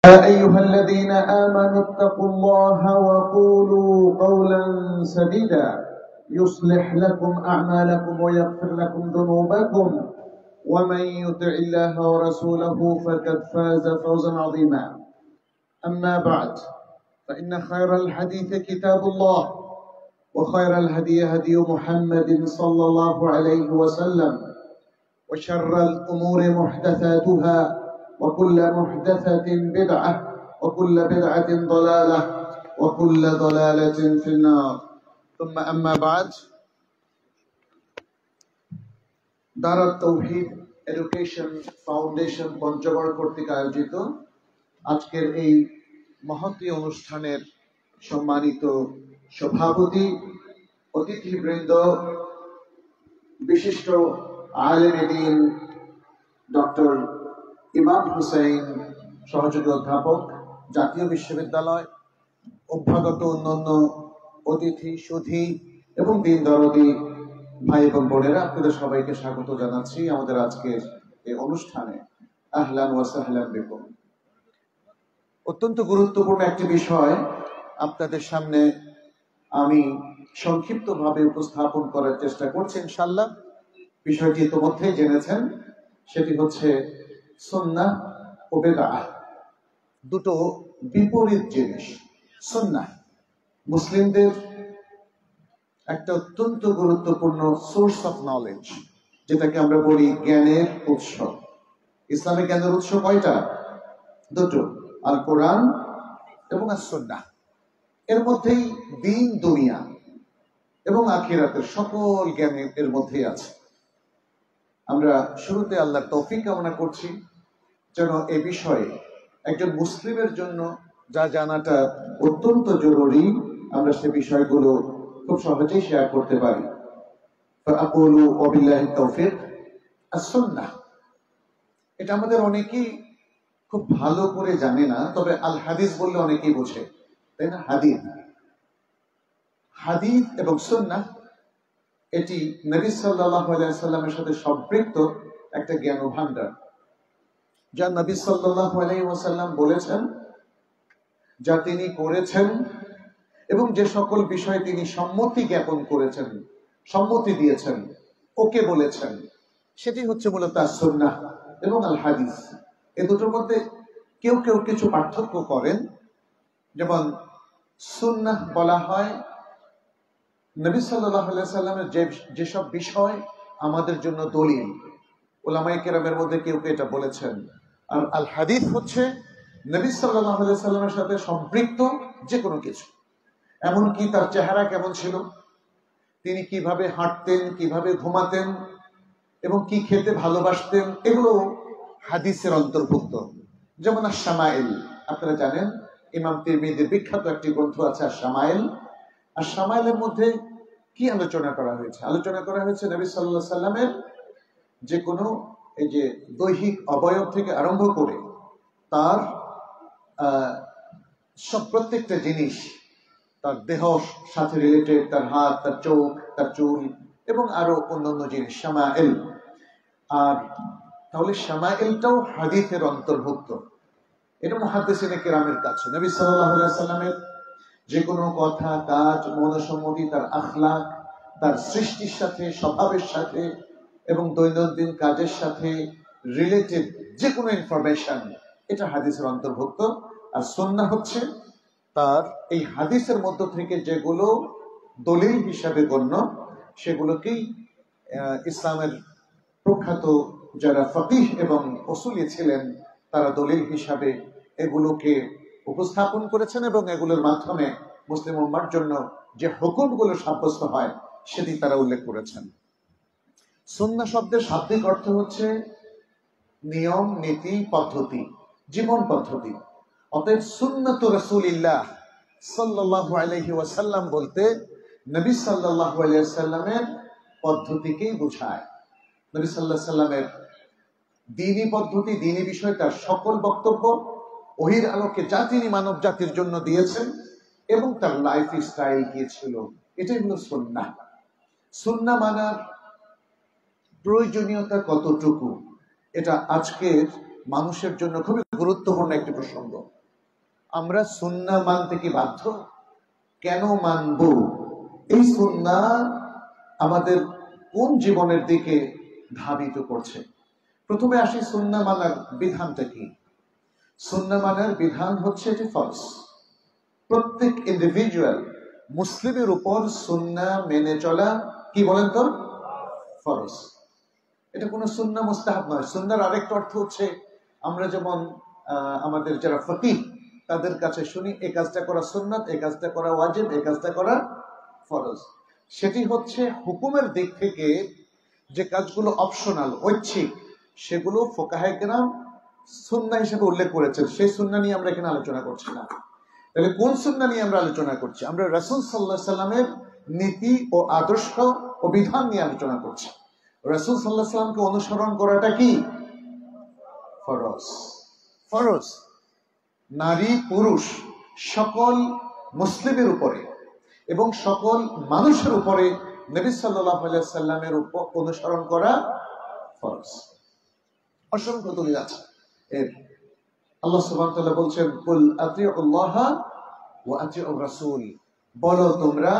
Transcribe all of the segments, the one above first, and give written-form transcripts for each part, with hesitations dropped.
يا أيها الذين آمنوا اتقوا الله وقولوا قولا سديدا يصلح لكم أعمالكم ويغفر لكم ذنوبكم ومن يطع الله ورسوله فقد فاز فوزا عظيما. أما بعد فإن خير الحديث كتاب الله وخير الهدي هدي محمد صلى الله عليه وسلم وشر الأمور محدثاتها وكل محدثة بدعة وكل بدعة ضلالة وكل ضلالة في النار. ثم أما بعد. দারাত তৌহিদ education foundation Panchagarh কর্তৃক আয়োজিত আজকের এই মহতী অনুষ্ঠানের সম্মানিত সভাপতি, অতিথিবৃন্দ, বিশিষ্ট আলেম দ্বীন ডক্টর ইমাম হুসাইন সহযোগী অধ্যাপক, জাতীয় বিশ্ববিদ্যালয়, অভ্যাগত অন্যান্য অতিথি সুধী এবং দিন দরদি ভাই এবং বোনেরা, আপনাদের সবাইকে স্বাগত জানাচ্ছি আমাদের আজকের এই অনুষ্ঠানে। আহলান ওয়া সাহলান বিকুম। অত্যন্ত গুরুত্বপূর্ণ একটি বিষয় আপনাদের সামনে আমি সংক্ষিপ্তভাবে উপস্থাপন করার চেষ্টা করছি ইনশাআল্লাহ। বিষয়টি ইতিমধ্যেই জেনেছেন, সেটি হচ্ছে সুন্নাহ ও বিদআহ, দুটো বিপরীত জিনিস। সুন্নাহ মুসলিমদের একটা অত্যন্ত গুরুত্বপূর্ণ সোর্স অফ নলেজ, যেটাকে আমরা বলি জ্ঞানের উৎস। ইসলামিক জ্ঞানের উৎস কয়টা? দুটো, আল কোরআন এবং আস সুন্নাহ। এর মধ্যেই দ্বীন দুনিয়া এবং আখিরাতের সকল জ্ঞান এর মধ্যেই আছে। আমরা শুরুতে আল্লাহর তৌফিক কামনা করছি যেন এ বিষয়ে একজন মুসলিমের জন্য যা জানাটা অত্যন্ত জরুরি, আমরা সে বিষয়গুলো খুব সহজেই শেয়ার করতে পারি। ফাআকুলু ওয়াবিল্লাহি তাওফিক। আস-সুন্নাহ এটা আমাদের অনেকেই খুব ভালো করে জানে না, তবে আল হাদিস বললে অনেকেই বোঝে, তাই না? হাদিস এবং সুন্নাহ এটি নবী সাল্লাল্লাহু আলাইহি ওয়াসাল্লামের সাথে সম্পৃক্ত একটা জ্ঞান ভান্ডার, যা নবী সাল্লাল্লাহু আলাইহি ওয়াসাল্লাম বলেছেন, যা তিনি করেছেন এবং যে সকল বিষয়ে তিনি সম্মতি জ্ঞাপন করেছেন, সম্মতি দিয়েছেন, ওকে বলেছেন, সেটি হচ্ছে মূলত আস-সুন্নাহ এবং আল হাদিস। এই দুটোর মধ্যে কেউ কেউ কিছু পার্থক্য করেন। যেমন সুন্নাহ বলা হয় নবী সাল্লাল্লাহু আলাইহি ওয়াসাল্লামের যেসব বিষয় আমাদের জন্য দলিল, উলামায়ে কেরামের মধ্যে কেউ কেউ এটা বলেছেন। আর আল হাদিস হচ্ছে নবী সাল্লাল্লাহু আলাইহি ওয়াসাল্লামের সাথে সম্পৃক্ত যে কোনো কিছু, এমনকি তার চেহারা কেমন ছিল, তিনি কিভাবে হাঁটতেন, কিভাবে ঘুমাতেন এবং কি খেতে ভালোবাসতেন, এগুলো হাদিসের অন্তর্ভুক্ত। যেমন আশ-শামাইল, আপনারা জানেন ইমাম তিরমিজির বিখ্যাত একটি গ্রন্থ আছে আশ-শামাইল। আর শামাইলের মধ্যে কি আলোচনা করা হয়েছে? আলোচনা করা হয়েছে নবী সাল্লাল্লাহু আলাইহি সাল্লামের যে কোনো এই যে দৈহিক অবয়ব থেকে আরম্ভ করে তার সব প্রত্যেকটা জিনিস, তার দেহ সাথে রিলেটেড, তার হাত, তার চোখ, তার চুল এবং আরো অন্যান্য জিনিস, শামাইল। আর তাহলে শামাইলটাও হাদিসের অন্তর্ভুক্ত। এটা মুহাদ্দিসিনে কেরামের কাছে নবী সাল্লাল্লাহু আলাইহি সাল্লামের যে কোনো কথা, কাজ, মনসম্মতি, তার আখলাক, তার সৃষ্টির সাথে, স্বভাবের সাথে এবং দৈনন্দিন কাজের সাথে রিলেটেড যে কোনো ইনফরমেশন, এটা হাদিসের অন্তর্ভুক্ত। আর সুন্নাহ হচ্ছে তার এই হাদিসের মধ্য থেকে যেগুলো দলিল হিসাবে গণ্য, সেগুলোকেই ইসলামের প্রখ্যাত যারা ফকিহ এবং উসুলি ছিলেন, তারা দলিল হিসাবে এগুলোকে উপস্থাপন করেছেন এবং এগুলোর মাধ্যমে মুসলিম উম্মার জন্য যে হুকুমগুলো সাব্যস্ত হয় সেটি তারা উল্লেখ করেছেন। সুন্নাহ শব্দের শাব্দিক অর্থ হচ্ছে নিয়ম, নীতি, পদ্ধতি, জীবন পদ্ধতি। অতএব সুন্নাতু রাসূলিল্লাহ সাল্লাল্লাহু আলাইহি ওয়াসাল্লাম বলতে নবী সাল্লাল্লাহু আলাইহি ওয়াসাল্লামের পদ্ধতিকেই বোঝায়। নবী সাল্লাল্লাহু আলাইহি ওয়াসাল্লামের দ্বীনি পদ্ধতি, দ্বীনি বিষয়, তার সকল বক্তব্য ওহীর আলোকে যা তিনি মানব জাতির জন্য দিয়েছেন এবং তার লাইফ স্টাইল কি ছিল, এটাই হলো সুন্নাহ। সুন্নাহ মানার প্রয়োজনীয়তা কতটুকু, এটা আজকের মানুষের জন্য খুবই গুরুত্বপূর্ণ একটি প্রসঙ্গ। আমরা সুন্নাহ মানতে কি বাধ্য? কেন মানব? এই সুন্নাহ আমাদের কোন জীবনের দিকে ধাবিত করছে? প্রথমে আসি সুন্নাহ মানার বিধানটা কি। সুন্নাহ মানার বিধান হচ্ছে এটি ফরজ। প্রত্যেক ইন্ডিভিজুয়াল মুসলিমের উপর সুন্নাহ মেনে চলা কি বলেন তো? ফরজ। এটা কোনো সুন্নাহ মুস্তাহাব নয়। সুন্নাহর আরেকটা অর্থ হচ্ছে, আমরা যেমন আমাদের যারা ফকিহ তাদের কাছে শুনি এই কাজটা করা সুন্নাত, এই কাজটা করা ওয়াজিব, এই কাজটা করা ফরজ। সেটি হচ্ছে হুকুমের দিক থেকে যে কাজগুলো অপশনাল, ঐচ্ছিক, সেগুলো ফুকাহায়ে কেরাম সুন্নাহ হিসেবে উল্লেখ করেছেন। সেই সুন্নাহ নিয়ে আমরা এখানে আলোচনা করছি না। তাহলে কোন সুন্নাহ নিয়ে আমরা আলোচনা করছি? আমরা রাসূল সাল্লাল্লাহু আলাইহি সাল্লামের নীতি ও আদর্শ ও বিধান নিয়ে আলোচনা করছি। রাসূল সাল্লাল্লাহু আলাইহি সাল্লামকে অনুসরণ করাটা কি ফরজ? ফরজ। নারী পুরুষ সকল মুসলিমের উপরে এবং সকল মানুষের উপরে নবী সাল্লাল্লাহু আলাইহি সাল্লামের উপর অনুসরণ করা ফরজ। অসংখ্য দলিল আছে এর। আল্লাহ সুবহানাহু ওয়া তাআলা বলছেন, কুল আতিউল্লাহ ওয়া আতিউর রাসূল, বলো তোমরা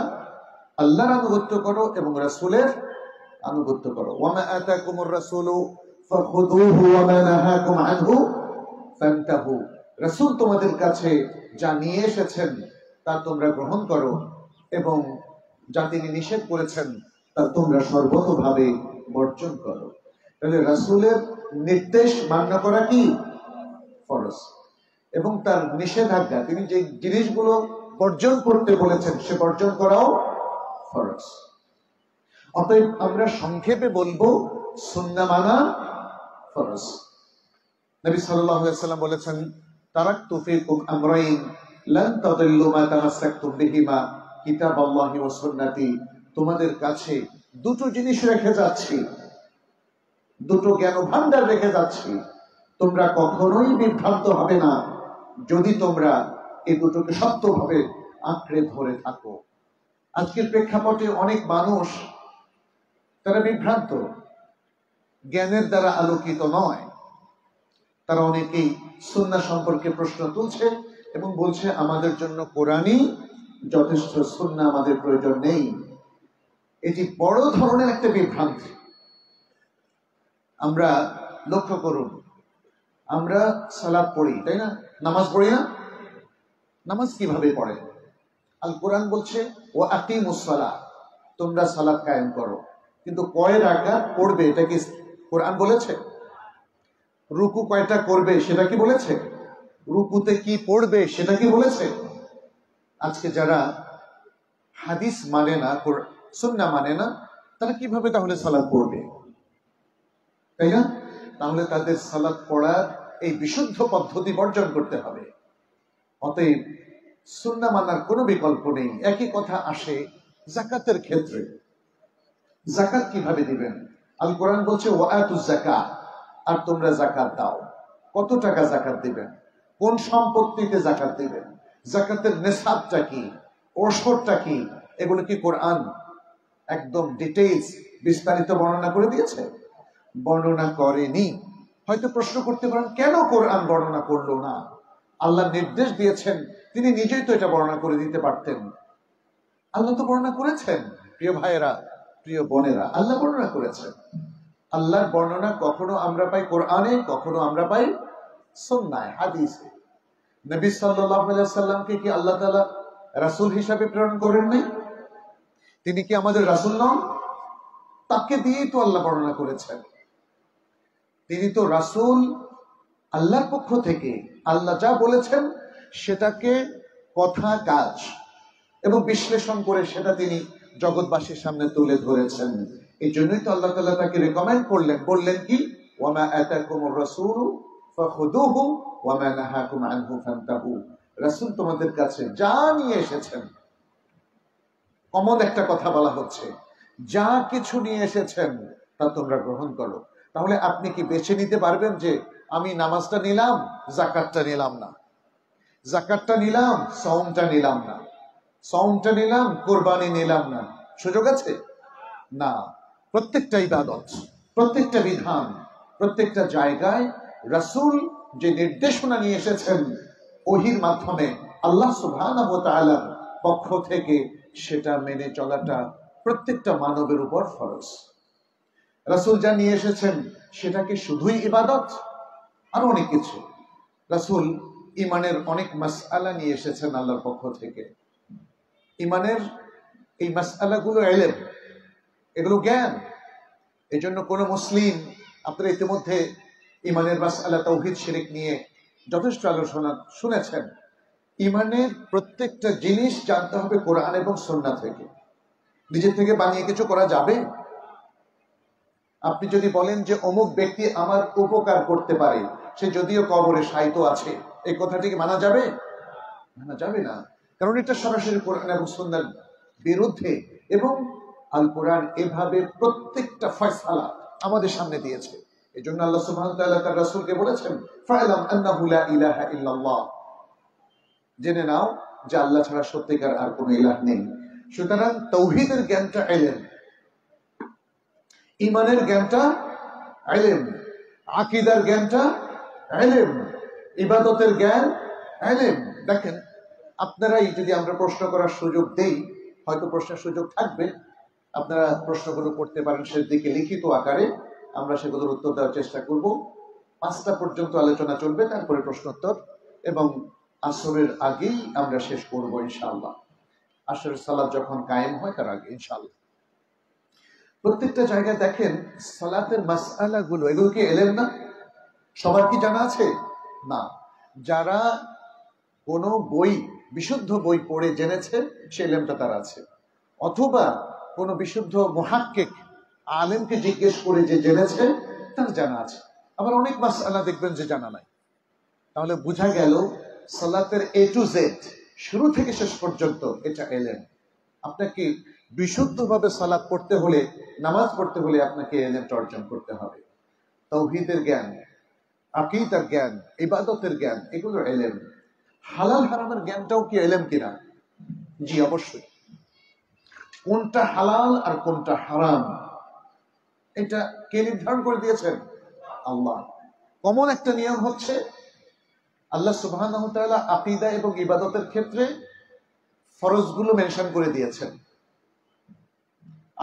আল্লাহর আনুগত্য করো এবং রাসূলের আনুগত্য করো। ওয়া মা আতাকুমুর রাসূলু ফাখুযুহু ওয়া মা নাহাকুম আনহু ফান্তাহু, রাসূল তোমাদের কাছে যা নিয়ে এসেছেন তা তোমরা গ্রহণ করো এবং যা তিনি নিষেধ করেছেন তা তোমরা সর্বতোভাবে বর্জন করো। তাহলে রাসূলের নির্দেশ মান্য করা কি ফরজ, এবং তার নিষেধাজ্ঞা, তিনি যে জিনিসগুলো বর্জন করতে বলেছেন সে বর্জন করাও ফরজ। অতএব আমরা সংক্ষেপে বলবো সুন্নাহ মানা ফরজ। নবী সাল্লাল্লাহু আলাইহি ওয়াসাল্লাম বলেছেন, তারাকতু ফীকুম আমরাইন লান তাদিল্লু মা তামাসসাকতুম বিহিমা কিতাবাল্লাহি ওয়া সুন্নতি, তোমাদের কাছে দুটো জিনিস রেখে যাচ্ছি, দুটো জ্ঞান ভান্ডার রেখে যাচ্ছি, তোমরা কখনোই বিভ্রান্ত হবে না যদি তোমরা এই দুটোকে শক্তভাবে আঁকড়ে ধরে থাকো। আজকের প্রেক্ষাপটে অনেক মানুষ তারা বিভ্রান্ত, জ্ঞানের দ্বারা আলোকিত নয়। তারা অনেকেই সুন্নাহ সম্পর্কে প্রশ্ন তুলছে এবং বলছে আমাদের জন্য কোরআনই যথেষ্ট, সুন্নাহ আমাদের প্রয়োজন নেই। এটি বড় ধরনের একটা বিভ্রান্তি। আমরা লক্ষ্য করুন, আমরা সালাত পড়ি, তাই না? নামাজ পড়ি না? নামাজ কিভাবে পড়ে? আল কোরআন বলছে ও আকিমুস সালাহ, তোমরা সালাত কায়েম করো। কিন্তু কয় রাকাত পড়বে এটা কি কোরআন বলেছে? রুকু কয়টা করবে সেটা কি বলেছে? রুকুতে কি পড়বে সেটা কি বলেছে? আজকে যারা হাদিস মানে না, সুন্নাহ মানে না, তারা কিভাবে তাহলে সালাত পড়বে? তাই না? তাহলে তাদের সালাত পড়ার এই বিশুদ্ধ পদ্ধতি বর্জন করতে হবে। অতএব সুন্নাহ মানার কোনো বিকল্প নেই। একই কথা আসে যাকাতের ক্ষেত্রে। যাকাত কিভাবে দিবেন? আল কোরআন বলছে ওয়াতুজ যাকাত, আর তোমরা যাকাত দাও। কত টাকা যাকাত দিবেন? কোন সম্পত্তিতে যাকাত দিবেন? যাকাতের নিসাবটা কি, ওশরটা কি, এগুলো কি কোরআন একদম ডিটেইলস বিস্তারিত বর্ণনা করে দিয়েছে? বর্ণনা করেনি। হয়তো প্রশ্ন করতে পারেন কেন কোরআন বর্ণনা করলো না? আল্লাহ নির্দেশ দিয়েছেন, তিনি নিজেই তো এটা বর্ণনা করে দিতে পারতেন। আল্লাহ তো বর্ণনা করেছেন। প্রিয় ভাইয়েরা, প্রিয় বোনেরা, আল্লাহ বর্ণনা করেছেন। আল্লাহর বর্ণনা কখনো আমরা পাই কোরআনে, কখনো আমরা পাই সুন্নাহে, হাদিসে। নবী সাল্লাল্লাহু আলাইহি সাল্লামকে কি আল্লাহ তাআলা রাসূল হিসাবে প্রেরণ করেন নাই? তিনি কি আমাদের রাসূল নন? তাকে দিয়েই তো আল্লাহ বর্ণনা করেছেন। তিনি তো রাসূল আল্লাহর পক্ষ থেকে। আল্লাহ যা বলেছেন সেটাকে কথা, কাজ এবং বিশ্লেষণ করে সেটা তিনি জগৎবাসীর সামনে তুলে ধরেছেন। এই জন্যই তো আল্লাহ তাআলা তাকে রেকমেন্ড করলেন, বললেন কি ওয়া মা আতাকুমুর রাসূলু ফাখুযুহু ওয়া মা নাহাকুম আনহু ফান্তাহু, রাসূল তোমাদের কাছে যা নিয়ে এসেছেন, কমন একটা কথা বলা হচ্ছে, যা কিছু নিয়ে এসেছেন তা তোমরা গ্রহণ করো। তাহলে আপনি কি বেছে নিতে পারবেন যে আমি নামাজটা নিলাম, যাকাতটা নিলাম না, যাকাতটা নিলাম, সাওমটা নিলাম না, সাওমটা নিলাম, কুরবানি নিলাম না? সুযোগ আছে? না। প্রত্যেকটা ইবাদত, প্রত্যেকটা বিধান, প্রত্যেকটা জায়গায় রাসূল যে নির্দেশনা নিয়ে এসেছেন ওহীর মাধ্যমে আল্লাহ সুবহানাহু ওয়া তাআলার পক্ষ থেকে, সেটা মেনে চলাটা প্রত্যেকটা মানবের উপর ফরজ। রাসূল যা নিয়ে এসেছেন সেটা কি শুধুই ইবাদত? আরো অনেক কিছু। রাসূল ইমানের অনেক মাসআলা নিয়ে এসেছেন আল্লাহর পক্ষ থেকে। ইমানের এই মাসআলাগুলো ইলম, এগুলো জ্ঞান। এই জন্য কোনো মুসলিম, আপনারা ইতিমধ্যে ইমানের মাসআলা তাওহীদ শিরক নিয়ে যথেষ্ট আলোচনা শুনেছেন। ইমানের প্রত্যেকটা জিনিস জানতে হবে কোরআন এবং সুন্নাহ থেকে। নিজের থেকে বানিয়ে কিছু করা যাবে? আপনি যদি বলেন যে অমুক ব্যক্তি আমার উপকার করতে পারে, সে যদিও কবরে শায়িত আছে, এই কথাটিকে মানা যাবে? মানা যাবে না, কারণ এটা সরাসরি কোরআন এবং সুন্নাহর বিরুদ্ধে। এবং আল কোরআন এভাবে প্রত্যেকটা ফয়সালা আমাদের সামনে দিয়েছে। এই জন্য আল্লাহ সুবহানাহু ওয়া তাআলা তার রাসূলকে বলেছেন, ফা'লাম আন্নাহু লা ইলাহা ইল্লাল্লাহ, জেনে নাও যে আল্লাহ ছাড়া সত্যিকার আর কোনো ইলাহ নেই। সুতরাং তাওহীদের জ্ঞানটা ইলম, ইমানের জ্ঞানটা ইলম, আকীদার জ্ঞানটা ইলম, ইবাদতের জ্ঞান ইলম। দেখেন, আপনারাই যদি আমরা প্রশ্ন করার সুযোগ দেই, হয়তো প্রশ্নের সুযোগ থাকবে, আপনারা প্রশ্নগুলো করতে পারেন সেদিকে লিখিত আকারে, আমরা সেগুলোর উত্তর দেওয়ার চেষ্টা করব। 5টা পর্যন্ত আলোচনা চলবে, তারপরে প্রশ্নোত্তর, এবং আসরের আগেই আমরা শেষ করব ইনশাআল্লাহ। আসরের সালাত যখন কায়েম হয় তার আগে ইনশাআল্লাহ। প্রত্যেকটা জায়গায় দেখেন সালাতের মাসআলাগুলো, এগুলো কি ইলম না? সবার কি জানা আছে? না। যারা কোনো বই, বিশুদ্ধ বই পড়ে জেনেছে, সে ইলমটা তার আছে, অথবা কোনো বিশুদ্ধ মুহাক্কিক আলেমকে জিজ্ঞেস করে যে জেনেছে, তার জানা আছে। আবার অনেক মাসআলা দেখবেন যে জানা নাই। তাহলে বোঝা গেল সালাতের এ টু জেড, শুরু থেকে শেষ পর্যন্ত এটা ইলম। আপনাকে বিশুদ্ধভাবে সালাত পড়তে হলে, নামাজ পড়তে হলে আপনাকে ইলমটা অর্জন করতে হবে। তাওহীদের জ্ঞান, আকীদার জ্ঞান, ইবাদতের জ্ঞান, এগুলো ইলম। হালাল হারামের জ্ঞানটাও কি ইলম কিনা? জি, অবশ্যই। কোনটা হালাল আর কোনটা হারাম, এটা কে নির্ধারণ করে দিয়েছেন? আল্লাহ। কমন একটা নিয়ম হচ্ছে, আল্লাহ সুবহানাহু ওয়া তাআলা আকীদা এবং ইবাদতের ক্ষেত্রে ফরজগুলো মেনশন করে দিয়েছেন।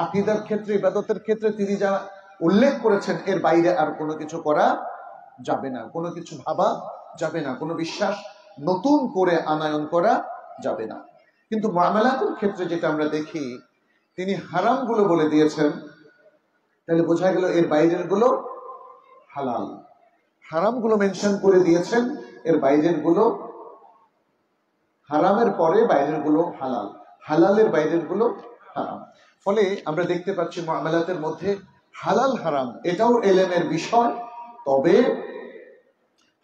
আকীদার ক্ষেত্রে, ইবাদতের ক্ষেত্রে তিনি যা উল্লেখ করেছেন, এর বাইরে আর কোনো কিছু করা যাবে না, কোনো কিছু ভাবা যাবে না, কোনো বিশ্বাস নতুন করে আনায়ন করা যাবে না। কিন্তু মুআমালাতের ক্ষেত্রে যেটা আমরা দেখি, তিনি হারামগুলো বলে দিয়েছেন, তাহলে বোঝা গেল এর বাইরের গুলো হালাল। হারামগুলো মেনশন করে দিয়েছেন, এর বাইরের গুলো হারামের পরে বাইরের গুলো হালাল, হালালের বাইরের গুলো হারাম। ফলে আমরা দেখতে পাচ্ছি মুআমালাতের মধ্যে হালাল হারাম এটাও ইলমের বিষয়, তবে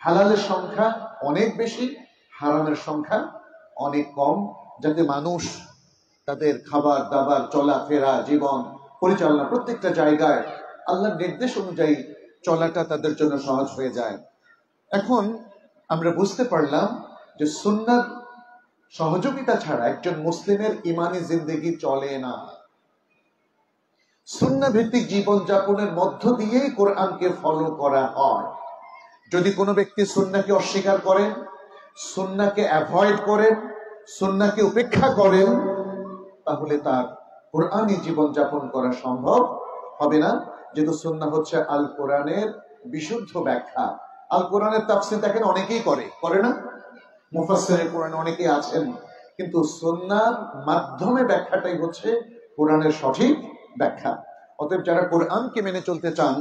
হালালের সংখ্যা অনেক বেশি, হারামের সংখ্যা অনেক কম, যাতে মানুষ তাদের খাবার দাবার, চলাফেরা, জীবন পরিচালনা প্রত্যেকটা জায়গায় আল্লাহর নির্দেশ অনুযায়ী চলাটা তাদের জন্য সহজ হয়ে যায়। এখন আমরা বুঝতে পারলাম যে সুন্নাহর সহযোগিতা ছাড়া একজন মুসলিমের ইমানি জিন্দেগি চলে না। সুন্নাহ ভিত্তিক জীবনযাপনের মধ্য দিয়েই কোরআনকে ফলো করা হয়। যদি কোনো ব্যক্তি সুন্নাহকে অস্বীকার করেন, সুন্নাহকে অ্যাভয়েড করেন, সুন্নাহকে উপেক্ষা করেন, তাহলে তার কোরআনী জীবনযাপন করা সম্ভব হবে না। যেহেতু সুন্নাহ হচ্ছে আল কোরআনের বিশুদ্ধ ব্যাখ্যা। আল কোরআনের তাফসীর দেখেন অনেকেই করে না? মুফাসসিরে কোরআন অনেকেই আছেন, কিন্তু সুন্নাহর মাধ্যমে ব্যাখ্যাটাই হচ্ছে কোরআনের সঠিক ব্যাখ্যা। অতএব যারা কোরআনকে মেনে চলতে চান,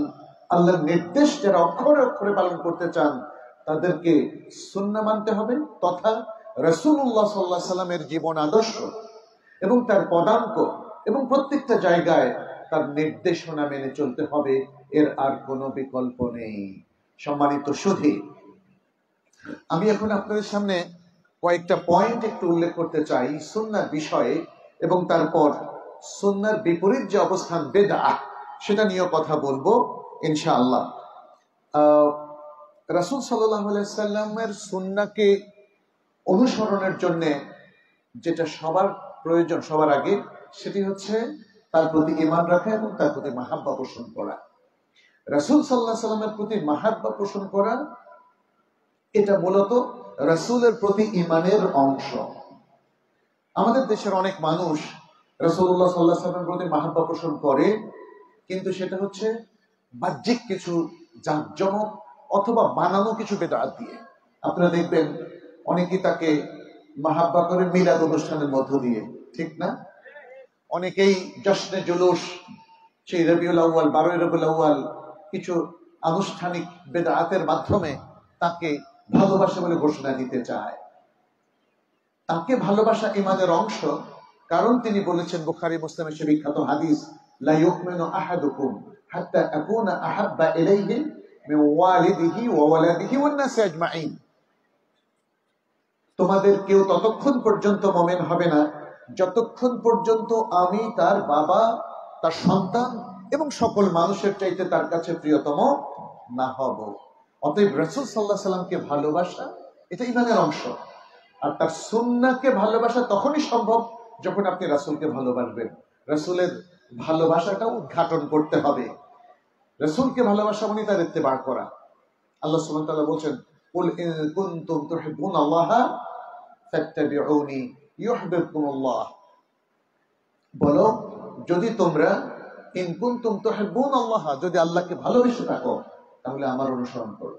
আল্লাহর নির্দেশ যারা অক্ষরে অক্ষরে পালন করতে চান, তাদেরকে সুন্নাহ মানতে হবে, তথা রাসূলুল্লাহ সাল্লাল্লাহু আলাইহি সাল্লামের জীবন আদর্শ এবং তার পদাঙ্ক এবং প্রত্যেকটা জায়গায় তার নির্দেশনা মেনে চলতে হবে, এর আর কোনো বিকল্প নেই। সম্মানিত সুধী, আমি এখন আপনাদের সামনে কয়েকটা পয়েন্ট একটু উল্লেখ করতে চাই সুন্নাহর বিষয়ে, এবং তারপর সুন্নাহর বিপরীত যে অবস্থান বেদআহ, সেটা নিয়ে কথা বলবো ইনশাআল্লাহ। রাসূল সাল্লাল্লাহু আলাইহি সাল্লামের সুন্নাহকে অনুসরণের জন্য যেটা সবার প্রয়োজন, সবার আগে, সেটি হচ্ছে তার প্রতি ঈমান রাখা এবং তার প্রতি মাহাব্বা পোষণ করা। রাসূল সাল্লাল্লাহু আলাইহি সাল্লামের প্রতি মাহাব্বা পোষণ করা এটা মূলত রাসূলের প্রতি ঈমানের অংশ। আমাদের দেশের অনেক মানুষ রাসূলুল্লাহ সাল্লাল্লাহু আলাইহি ওয়াসাল্লামের প্রতি মাহাব্বত পোষণ করে, কিন্তু সেটা হচ্ছে বাহ্যিক কিছু জাঁকজমক অথবা বানানো কিছু বেদাত দিয়ে। আপনারা দেখবেন অনেকেই তাকে মাহাব্বা করে মিলাদ অনুষ্ঠানের মধ্য দিয়ে, ঠিক না? অনেকেই জশ্নে জুলুস, সেই রবিউল আউয়াল, 12 রবিউল আউয়াল কিছু আনুষ্ঠানিক বেদাতের মাধ্যমে তাকে ভালোবাসা বলে ঘোষণা দিতে চায়। তাকে ভালোবাসা ঈমানের অংশ, কারণ তিনি বলেছেন বুখারী মুসলিমের সে বিখ্যাত হাদিস, লা ইউমিনু আহাদুকুম হাত্তা আকুনা আহাব্বা ইলাইহি মিন ওয়ালিদিহি ওয়া ওয়ালাদিহি ওয়ান নাসি আজমাইন। তোমাদের কেউ ততক্ষণ পর্যন্ত মুমিন হবে না যতক্ষণ পর্যন্ত আমি তার বাবা, তার সন্তান এবং সকল মানুষের চাইতে তার কাছে প্রিয়তম না হব। অতএব রাসূল সাল্লাল্লাহু আলাইহি সাল্লামকে ভালোবাসা এটা ঈমানের অংশ। আর তার সুন্নাহকে ভালোবাসা তখনই সম্ভব যখন আপনি রাসূলকে ভালোবাসবেন। রাসূলের ভালোবাসাটা উদ্ঘাটন করতে হবে। রাসূলকে ভালোবাসা মানে তার ইত্তেবা করা। আল্লাহ সুবহানাহু ওয়া তাআলা বলেন, কুল ইন কুনতুম তুহিব্বুনাল্লাহা ফাত্তাবিউনি ইউহিব্বুকুমুল্লাহ। বলো, যদি তোমরা ইন কুনতুম তুহিব্বুনাল্লাহ, যদি আল্লাহকে ভালোবেসে থাকো তাহলে আমার অনুসরণ করো।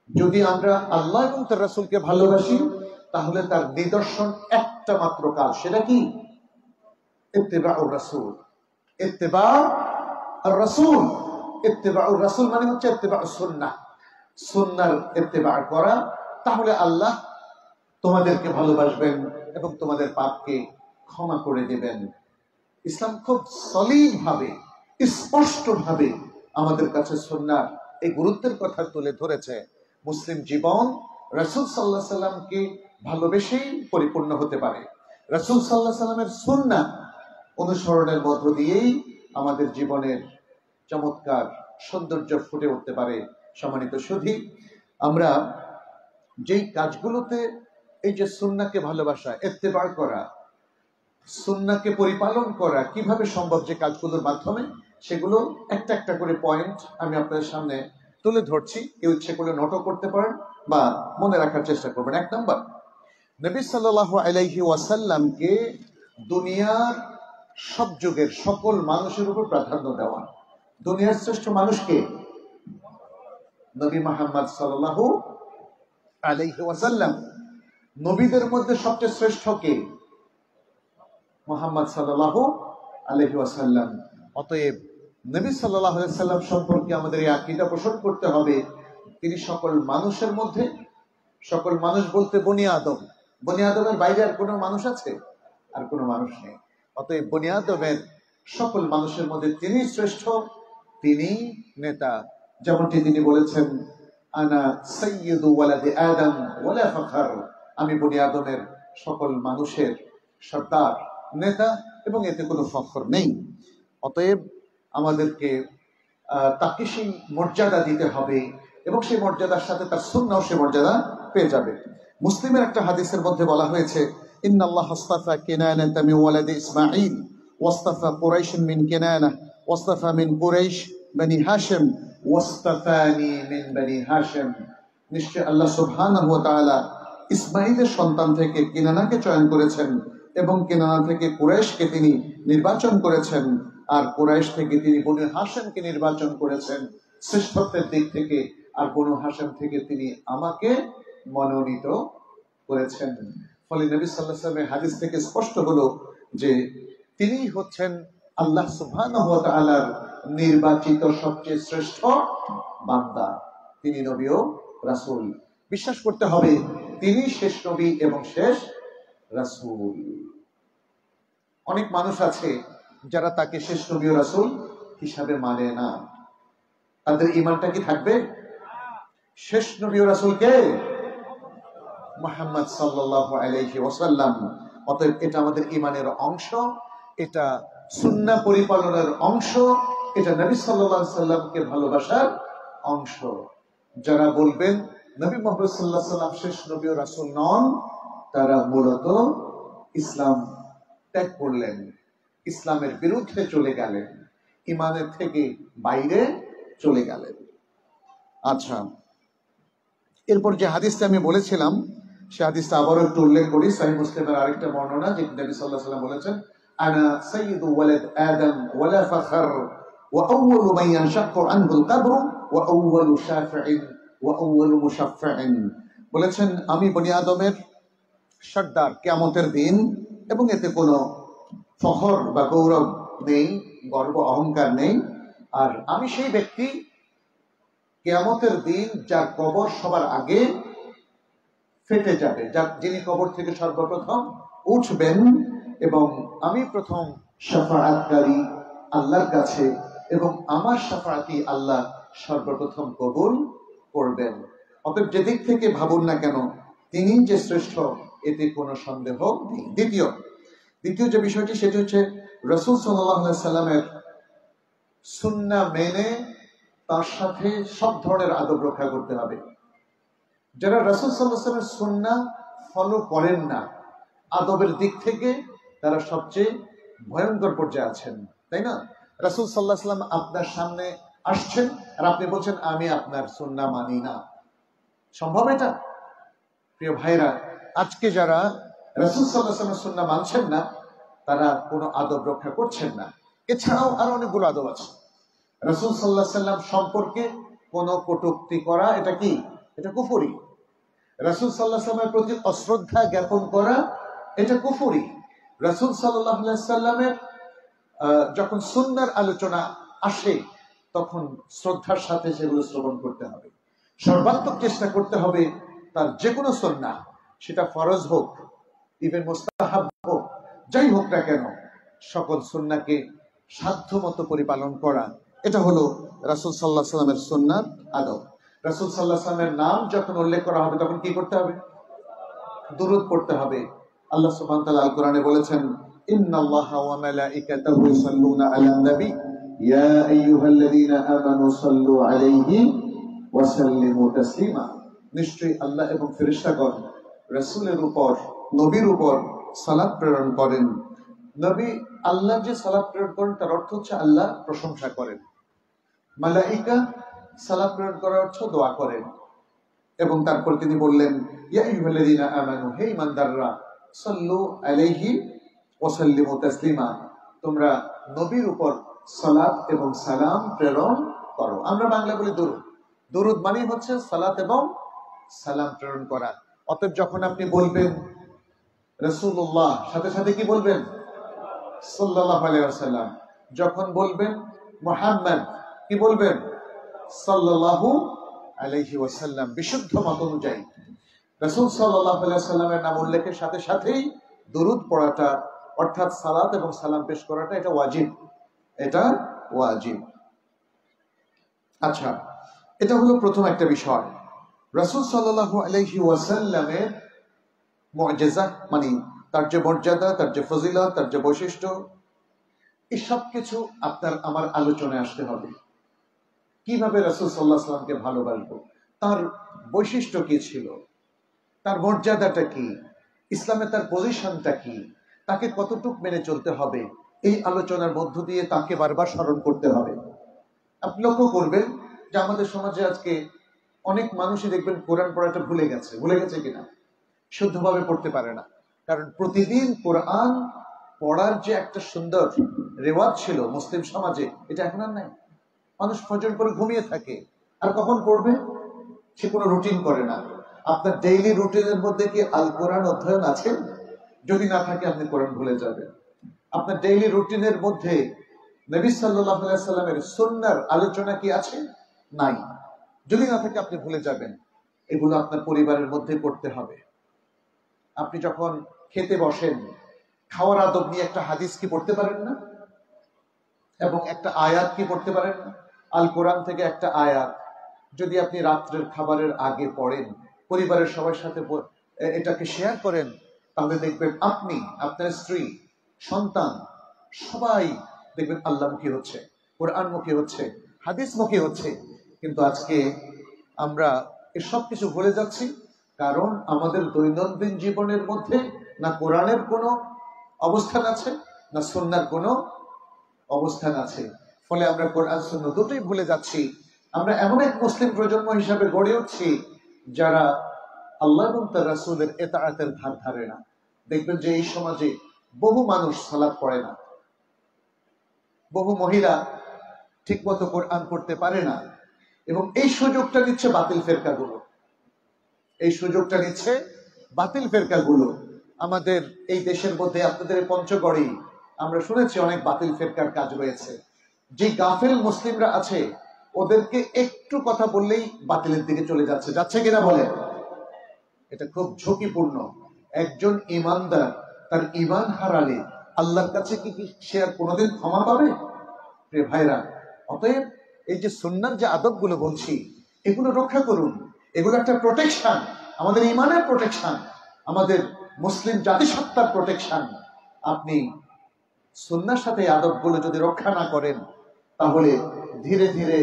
যদি আমরা আল্লাহ এবং তার রাসূলকে ভালোবাসি তাহলে তার নিদর্শন একটা মাত্র কাজ, সেটা কি? ইত্তিবাউর রাসূল। ইত্তিবাউর রাসূল, ইত্তিবাউর রাসূল মানে হচ্ছে ইত্তিবাউস সুন্নাহ, সুন্নাহর ইত্তিবা করা। তাহলে আল্লাহ তোমাদেরকে ভালোবাসবেন এবং তোমাদের পাপকে ক্ষমা করে দেবেন। ইসলাম খুব সলিড ভাবে, স্পষ্ট ভাবে আমাদের কাছে সুন্নাহর এই গুরুত্বের কথা তুলে ধরেছে। মুসলিম জীবন রাসূল সাল্লাল্লাহু আলাইহি সাল্লামকে ভালোবেসেই পরিপূর্ণ হতে পারে। রাসূল সাল্লাল্লাহু আলাইহি সাল্লামের সুন্নাহ অনুসরণের মধ্য দিয়েই আমাদের জীবনের চমৎকার সৌন্দর্য ফুটে উঠতে পারে। সম্মানিত সুধী, আমরা যেই কাজগুলোতে এই যে সুন্নাহকে ভালোবাসা, ইত্তেবা করা, সুন্নাহকে পরিপালন করা কিভাবে সম্ভব, যে কাজগুলোর মাধ্যমে, সেগুলো একটা একটা করে পয়েন্ট আমি আপনাদের সামনে তুলে ধরছি। কেউ ইচ্ছে করলে নোটও করতে পারেন বা মনে রাখার চেষ্টা করবেন। 1 নাম্বার, নবী সাল্লাল্লাহু আলাইহি ওয়াসাল্লামকে দুনিয়ার সব যুগের সকল মানুষের উপর প্রাধান্য দেওয়া। দুনিয়ার শ্রেষ্ঠ মানুষকে নবী মুহাম্মদ সাল্লাল্লাহু আলাইহি ওয়াসাল্লাম। নবীদের মধ্যে সবচেয়ে শ্রেষ্ঠ কে? মুহাম্মদ সাল্লাল্লাহু আলাইহি ওয়াসাল্লাম। অতএব নবী সাল্লাল্লাহু আলাইহি ওয়াসাল্লাম সম্পর্কে আমাদের এই আকীদা পোষণ করতে হবে, তিনি সকল মানুষের মধ্যে, সকল মানুষ বলতে বনি আদম, বনি আদমের বাইরে আর কোনো মানুষ আছে? আর কোনো মানুষ নেই। অতএব বনি আদমের সকল মানুষের মধ্যে তিনি শ্রেষ্ঠ, তিনি নেতা। যেমনটি তিনি বলেছেন, আনা সাইয়্যিদু ওয়ালাদি আদম ওয়ালা ফাখর, আমি বনি আদমের সকল মানুষের সর্দার, নেতা, এবং এতে কোনো ফখর নেই। অতএব আমাদেরকে তাকে সেই মর্যাদা দিতে হবে এবং সেই মর্যাদার সাথে তার সুন্নাহ সে মর্যাদা পেয়ে যাবে। মুসলিমের একটা হাদিসের মধ্যে বলা হয়েছে, ইন্নাল্লাহ আস্তাফা কিনানাতা মিন ওয়ালাদি ইসমাঈল ওয়াস্তাফা কুরাইশ মিন কিনানা ওয়াস্তাফা মিন কুরাইশ বনি হাশিম ওয়াস্তাফানি মিন বনি হাশিম। নিশ্চয় আল্লাহ সুবহানাহু ওয়া তাআলা ইসমাঈলের সন্তান থেকে কিনানাকে চয়ন করেছেন এবং কিনানা থেকে কুরাইশকে তিনি নির্বাচন করেছেন, আর কুরাইশ থেকে তিনি বনি হাশিমকে নির্বাচন করেছেন শ্রেষ্ঠত্বের দিক থেকে, আর বনি হাশিম থেকে তিনি আমাকে মনোনীত করেছেন। ফলে নবী সাল্লাল্লাহু আলাইহি ওয়াসাল্লামের হাদিস থেকে স্পষ্ট হলো যে তিনি হচ্ছেন আল্লাহ সুবহানাহু ওয়া তাআলার নির্বাচিত সবচেয়ে শ্রেষ্ঠ বান্দা। তিনি নবী ও রাসূল। বিশ্বাস করতে হবে তিনি শেষ নবী এবং শেষ রাসূল। অনেক মানুষ আছে যারা তাকে শেষ নবী ও রাসূল হিসাবে মানে না। তাদের ঈমানটা কি থাকবে? শেষ নবী ও রাসূল কে? মুহাম্মদ সাল্লাল্লাহু আলাইহি ওয়াসাল্লাম। অতএব এটা আমাদের ঈমানের অংশ, এটা সুন্নাহ পরিপালনের অংশ, এটা নবী সাল্লাল্লাহু আলাইহি সাল্লামকে ভালোবাসার অংশ। যারা বলবেন নবী মুহাম্মদ সাল্লাল্লাহু আলাইহি সাল্লাম শেষ নবী ও রাসূল নন, তারা মূলত ইসলাম ত্যাগ করলেন, ইসলামের বিরুদ্ধে চলে গেলেন, ঈমানের থেকে বাইরে চলে গেলেন। আচ্ছা, এরপর যে হাদিসটা আমি বলেছিলাম সে হাদিসটা আবারও একটু উল্লেখ করি। সহিহ মুসলিমের আরেকটা বর্ণনা, যে নবী সাল্লাল্লাহু আলাইহি ওয়াসাল্লাম বলেছেন, আনা সাইয়্যিদু ওয়ালাদ আদম ওয়ালা ফাখর ওয়া আউয়ালু মান ইয়ানশাক্কু আনহুল কবর ওয়া আউয়ালু শাফি'in ওয়া আউয়ালু মুশাফফি'in। বলেছেন আমি বনি আদমের সর্দার কিয়ামতের দিন, এবং এতে কোনো ফখর বা গৌরব নেই, গর্ব অহংকার নেই। আর আমি সেই ব্যক্তি কিয়ামতের দিন যার কবর সবার আগে ফেটে যাবে, যিনি কবর থেকে সর্বপ্রথম উঠবেন, এবং আমি প্রথম শাফাআতকারী আল্লাহর কাছে, এবং আমার শাফাআতই আল্লাহ সর্বপ্রথম কবুল করবেন। অতএব যেদিক থেকে ভাবুন না কেন, তিনি যে শ্রেষ্ঠ, এতে কোনো সন্দেহ নেই। দ্বিতীয় যে বিষয়টি, সেটি হচ্ছে রাসূল সাল্লাল্লাহু আলাইহি সাল্লামের সুন্নাহ মেনে তার সাথে সব ধরনের আদব রক্ষা করতে হবে। যারা রাসূল সাল্লাল্লাহু আলাইহি ওয়াসাল্লামের সুন্নাহ ফলো করেন না, আদবের দিক থেকে তারা সবচেয়ে ভয়ঙ্কর পর্যায়ে আছেন, তাই না? রাসূল সাল্লাল্লাহু আলাইহি ওয়াসাল্লাম আপনার সামনে আসছেন আর আপনি বলছেন আমি আপনার সুন্নাহ মানি না। সম্ভব এটা? প্রিয় ভাইরা, আজকে যারা রাসূল সাল্লাল্লাহু আলাইহি ওয়াসাল্লামের সুন্নাহ মানছেন না, তারা কোনো আদব রক্ষা করছেন না। এছাড়াও আরো অনেকগুলো আদব আছে। রাসূল সাল্লাল্লাহু আলাইহি ওয়াসাল্লাম সম্পর্কে কোনো কটূক্তি করা, এটা কি? এটা কুফরি। রাসূল সাল্লাল্লাহু আলাইহি ওয়াসাল্লামের প্রতি অশ্রদ্ধা জ্ঞাপন করা, এটা কুফরি। রাসূল সাল্লাল্লাহু আলাইহি ওয়াসাল্লামের যখন সুন্নাহর আলোচনা আসে, তখন শ্রদ্ধার সাথে সেগুলো শ্রবণ করতে হবে। সর্বাত্মক চেষ্টা করতে হবে তার যে কোনো সুন্নাহ, সেটা ফরজ হোক, ইভেন মুস্তাহাব হোক, যাই হোক না কেন, সকল সুন্নাহকে সাধ্যমতো পরিপালন করা, এটা হলো রাসূল সাল্লাল্লাহু আলাইহি ওয়াসাল্লামের সুন্নাহর আদব। রাসূল সাল্লাল্লাহু আলাইহি ওয়াসাল্লামের নাম যখন উল্লেখ করা হবে, তখন কি করতে হবে? দুরূদ পড়তে হবে। আল্লাহ সুবহানাহু ওয়া তাআলা আল কোরআনে বলেছেন, ইন্নাল্লাহা ওয়া মালাইকাতাহু ইউসাল্লুনা আলান নবী ইয়া আইয়ুহাল্লাযীনা আমানু সাল্লু আলাইহি ওয়া সাল্লিমু তাসলিমা। নিশ্চয়ই আল্লাহ এবং ফেরেশতাগণ রাসূলের উপর, নবীর উপর সালাত প্রেরণ করেন। নবী আল্লাহ যে সালাত প্রেরণ করেন, তার অর্থ হচ্ছে আল্লাহ প্রশংসা করেন। মালাইকা সালাত প্রেরণ করার অর্থ দোয়া করেন। এবং তারপর তিনি বললেন, ইয়া আইয়ুহাল্লাযীনা আমানু, হে ঈমানদাররা, সাল্লু আলাইহি ওয়া সাল্লিমু তাসলিমা, তোমরা নবীর উপর সালাত এবং সালাম প্রেরণ করো। আমরা বাংলা বলি দরুদ। দরুদ মানে হচ্ছে সালাত এবং সালাম প্রেরণ করা। অতএব যখন আপনি বলবেন রাসূলুল্লাহ, সাথে সাথে কি বলবেন? সাল্লাল্লাহু আলাইহি ওয়াসাল্লাম। যখন বলবেন মুহাম্মদ, কি বলবেন? সাল্লাল্লাহু আলাইহি ওয়াসাল্লাম। বিশুদ্ধ মত অনুযায়ী রাসূল সাল্লাল্লাহু আলাইহি ওয়াসাল্লামের নাম উল্লেখের সাথে সাথেই দরুদ পড়াটা, অর্থাৎ সালাত এবং সালাম পেশ করাটা, এটা ওয়াজিব। এটা ওয়াজিব। আচ্ছা, এটা হলো প্রথম একটা বিষয়। রাসূল সাল্লাল্লাহু আলাইহি ওয়াসাল্লামের মুআজিজা, মানে তার যে মর্যাদা, তার যে ফজিলত, তার যে বৈশিষ্ট্য, এই সব কিছু আপনার আমার আলোচনায় আসতে হবে। কিভাবে রাসূল সাল্লাল্লাহু আলাইহি ওয়াসাল্লামকে ভালোবাসবো, তার বৈশিষ্ট্য কি ছিল, তার মর্যাদাটা কি, ইসলামে তার পজিশনটা কি, তাকে কতটুক মেনে চলতে হবে, এই আলোচনার মধ্য দিয়ে তাকে বারবার স্মরণ করতে হবে। আপনি লক্ষ্য করবেন যে আমাদের সমাজে আজকে অনেক মানুষই দেখবেন কোরআন পড়াটা ভুলে গেছে কিনা, শুদ্ধভাবে পড়তে পারে না। কারণ প্রতিদিন কোরআন পড়ার যে একটা সুন্দর রেওয়াজ ছিল মুসলিম সমাজে, এটা এখন আর নাই। মানুষ ফজর করে ঘুমিয়ে থাকে, আর কখন পড়বে সে কোনো রুটিন করে না। আপনার ডেইলি রুটিনের মধ্যে কি আল কোরআন অধ্যয়ন আছে? যদি না থাকে, আপনি কোরআন ভুলে যাবেন। আপনার ডেইলি রুটিনের মধ্যে নবী সাল্লাল্লাহু আলাইহি ওয়াসাল্লামের সুন্নাহর আলোচনা কি আছে? নাই। যদি না থাকে, আপনি ভুলে যাবেন। এগুলো আপনার পরিবারের মধ্যে করতে হবে। আপনি যখন খেতে বসেন, খাওয়ার আদব নিয়ে একটা হাদিস কি পড়তে পারেন না? এবং একটা আয়াত কি পড়তে পারেন না? আল কোরআন থেকে একটা আয়াত যদি আপনি রাত্রের খাবারের আগে পড়েন, পরিবারের সবার সাথে এটাকে শেয়ার করেন, তাহলে দেখবেন আপনি, আপনার স্ত্রী, সন্তান, সবাই দেখবেন আল্লাহমুখী হচ্ছে, কোরআনমুখী হচ্ছে, হাদিসমুখী হচ্ছে। কিন্তু আজকে আমরা এসব কিছু ভুলে যাচ্ছি, কারণ আমাদের দৈনন্দিন জীবনের মধ্যে না কোরআনের কোনো অবস্থান আছে, না সুন্নাহর কোনো অবস্থান আছে। ফলে আমরা কোরআন সুন্নাহ দুটোই ভুলে যাচ্ছি। আমরা এমন এক মুসলিম প্রজন্ম হিসাবে গড়ে উঠছি, যারা আল্লাহ এবং তার রাসূলের ইতাআতের ধার ধারে না। দেখবেন যে এই সমাজে বহু মানুষ সালাত পড়ে না, বহু মহিলা ঠিকমতো কোরআন পড়তে পারে না, এবং এই সুযোগটা নিচ্ছে বাতিল ফেরকাগুলো। এই সুযোগটা নিচ্ছে বাতিল ফেরকাগুলো। আমাদের এই দেশের মধ্যে, আপনাদের পঞ্চগড়েই আমরা শুনেছি অনেক বাতিল ফেরকার কাজ রয়েছে। যে গাফেল মুসলিমরা আছে ওদেরকে একটু কথা বললেই বাতিলের দিকে চলে যাচ্ছে, যাচ্ছে কিনা বলেন? এটা খুব ঝুঁকিপূর্ণ। একজন ইমানদার তার ইমান হারালে আল্লাহর কাছে কি সে আর কোনোদিন ক্ষমা পাবে? প্রিয় ভাইরা, অতএব এই যে সুন্নাহর যে আদবগুলো বলছি, এগুলো রক্ষা করুন। এগুলো একটা প্রোটেকশন, আমাদের ইমানের প্রোটেকশন, আমাদের মুসলিম জাতিসত্তার প্রোটেকশন। আপনি সুন্নাহর সাথে আদবগুলো যদি রক্ষা না করেন, তাহলে ধীরে ধীরে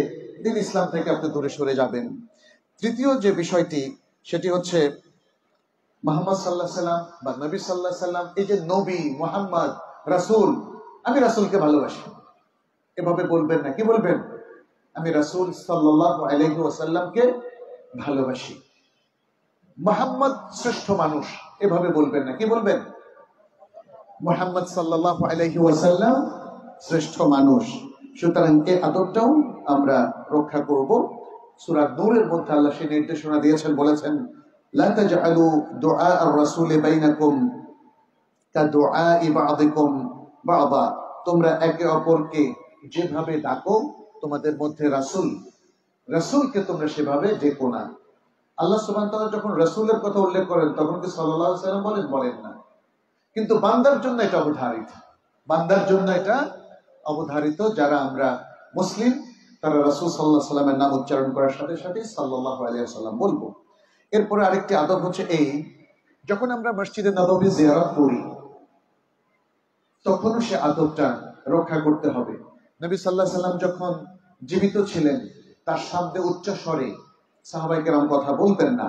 দিন ইসলাম থেকে আপনি দূরে সরে যাবেন। তৃতীয় যে বিষয়টি, সেটি হচ্ছে মুহাম্মদ সাল্লাল্লাহু আলাইহি সাল্লাম বা নবী সাল্লাল্লাহু আলাইহি সাল্লাম। এই যে নবী মুহাম্মদ রাসূল, আমি রাসূলকে ভালোবাসি, এভাবে বলবেন না। কি বলবেন? আমি রাসূল সাল্লাল্লাহু আলাইহি ওয়াসাল্লামকে ভালোবাসি। মুহাম্মদ শ্রেষ্ঠ মানুষ, এভাবে বলবেন না। কি বলবেন? মুহাম্মদ সাল্লাল্লাহু আলাইহি ওয়াসাল্লাম শ্রেষ্ঠ মানুষ। সুতরাং এই আদবটাও আমরা রক্ষা করব। সূরা নূরের মধ্যে আল্লাহ সেই নির্দেশনা দিয়েছেন, বলেছেন লা তাজআলু দুআ আর-রাসূলি বাইনাকুম কাদুআই বা'দিকুম বা'দা। তোমরা একে অপরকে যেভাবে ডাকো তোমাদের মধ্যে রাসূলকে তোমরা সেভাবে ডেকো না। আল্লাহ সুবহানাহু ওয়া তাআলা যখন রাসূলের কথা উল্লেখ করেন তখন কি সাল্লাল্লাহু আলাইহি ওয়াসাল্লাম বলেন না। কিন্তু বান্দার জন্য এটা অবধারিত, বান্দার জন্য এটা অবধারিত। যারা আমরা মুসলিম তারা রাসূল সাল্লাল্লাহু আলাইহি ওয়াসাল্লামের নাম উচ্চারণ করার সাথে সাথে সাল্লাল্লাহু আলাইহি ওয়াসাল্লাম বলবো। এরপরে আরেকটি আদব হচ্ছে এই, যখন আমরা মসজিদে নববী জিয়ারত করি তখনও সে আদবটা রক্ষা করতে হবে। নবী সাল্লাল্লাহু আলাইহি ওয়াসাল্লাম যখন জীবিত ছিলেন তার সামনে উচ্চ স্বরে সাহাবায়ে কেরাম কথা বলতেন না।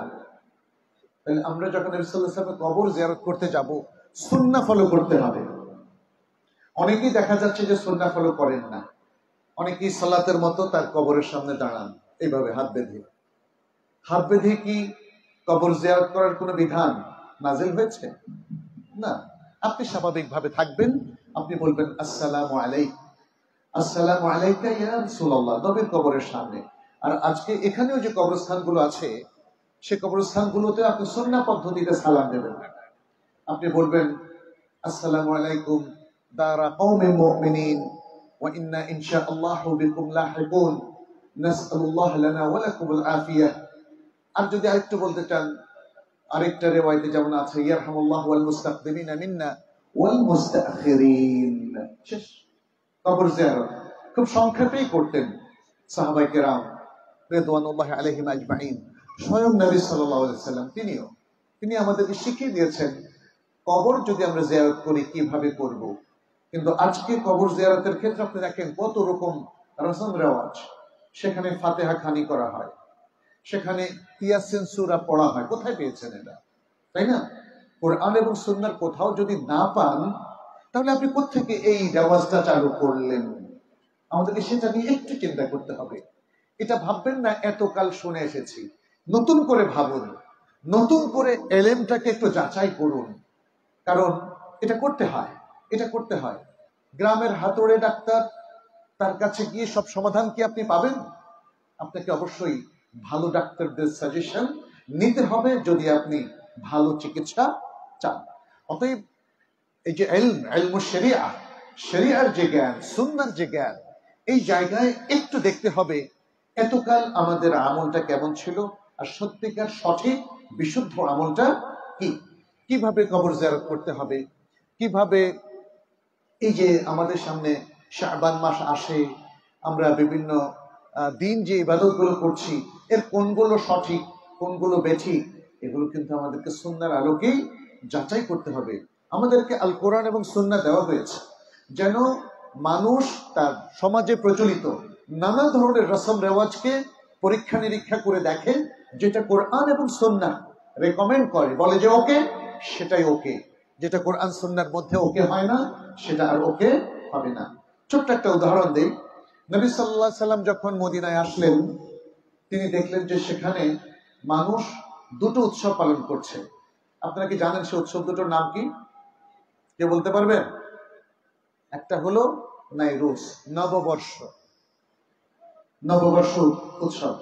তাহলে আমরা যখন নবী সাল্লাল্লাহু আলাইহি ওয়াসাল্লামের কবর জিয়ারত করতে যাব, সুন্নাহ ফলো করতে হবে। অনেকেই দেখা যাচ্ছে যে সুন্নাহ ফলো করেন না। অনেকেই সালাতের মতো তার কবরের সামনে দাঁড়ান এইভাবে হাত বেঁধে। হাত বেঁধে কি কবর জিয়ারত করার কোনো বিধান নাজিল হয়েছে? না। আপনি স্বাভাবিকভাবে থাকবেন, আপনি বলবেন আসসালামু আলাইকুম, আসসালামু আলাইকা ইয়া রাসূলুল্লাহ, নবীর কবরের সামনে। আর আজকে এখানেও যে কবরস্থানগুলো আছে সে কবরস্থানগুলোতে আপনি সুন্নাহ পদ্ধতিতে সালাম দেবেন। আপনি বলবেন আসসালামু আলাইকুম দারা কওমিল মুমিনিন ওয়া ইন্না ইনশাআল্লাহু বিকুম লাহিকুন নাসআলুল্লাহ লানা ওয়া লাকুমুল আফিয়াহ। আর যদি আরেকটু বলতে চান, আরেকটা রিওয়ায়াতে যেমন আছে ইয়ারহামুল্লাহু ওয়াল মুস্তাকদিমিনা মিন্না ওয়াল মুস্তাখিরিন। শেষ। কবর জিয়ারত খুব সংক্ষেপেই করতেন সাহাবায়ে কেরাম রিদওয়ানুল্লাহি আলাইহিম আজমাইন। স্বয়ং নবী সাল্লাল্লাহু আলাইহি ওয়াসাল্লাম তিনি আমাদেরকে শিখিয়ে দিয়েছেন কবর যদি আমরা জিয়ারত করি কিভাবে করব। কিন্তু আজকে কবর জিয়ারতের ক্ষেত্রে আপনি দেখেন কত রকম রসম রেওয়াজ। সেখানে ফাতিহা খানি করা হয়, সেখানে ইয়াসিন সূরা পড়া হয়। কোথায় পেয়েছেন এটা? তাই না? কোরআন এবং সুন্নাহর কোথাও যদি না পান তাহলে আপনি কোত্থেকে এই রেওয়াজটা চালু করলেন? আমাদেরকে সেটা নিয়ে একটু চিন্তা করতে হবে। এটা ভাববেন না এতকাল শুনে এসেছি। নতুন করে ভাবুন, নতুন করে এলেমটাকে একটু যাচাই করুন। কারণ এটা করতে হয়। গ্রামের হাতুড়ে ডাক্তার, তার কাছে গিয়ে সব সমাধান কি আপনি পাবেন? আপনাকে অবশ্যই ভালো ডাক্তারদের সাজেশন নিতে হবে যদি আপনি ভালো চিকিৎসা চান। অতএব এই যে ইলমুশ শরিয়ার যে জ্ঞান, সুন্নাহর যে জ্ঞান, এই জায়গায় একটু দেখতে হবে এতকাল আমাদের আমলটা কেমন ছিল, আর সত্যিকার সঠিক বিশুদ্ধ আমলটা কি। কিভাবে কবর জিয়ারত করতে হবে, কিভাবে এই যে আমাদের সামনে শাবান মাস আসে, আমরা বিভিন্ন দিন যে ইবাদতগুলো করছি এর কোনগুলো সঠিক কোনগুলো বেঠিক, এগুলো কিন্তু আমাদেরকে সুন্নাহর আলোকেই যাচাই করতে হবে। আমাদেরকে আল কোরআন এবং সুন্নাহ দেওয়া হয়েছে যেন মানুষ তার সমাজে প্রচলিত নানা ধরনের রসম রেওয়াজকে পরীক্ষা নিরীক্ষা করে দেখে, যেটা কোরআন এবং সুন্নাহ রেকমেন্ড করে, বলে যে ওকে, সেটাই ওকে। যেটা কোরআন সুন্নাহর মধ্যে ওকে হয় না সেটা আর ওকে হবে না। ছোট্ট একটা উদাহরণ দেই। নবী সাল্লাল্লাহু আলাইহি সাল্লাম যখন মদিনায় আসলেন তিনি দেখলেন যে সেখানে মানুষ দুটো উৎসব পালন করছে। আপনারা কি জানেন সে উৎসব দুটোর নাম কি? কে বলতে পারবেন? একটা হলো নাইরোজ, নববর্ষ, নববর্ষ উৎসব।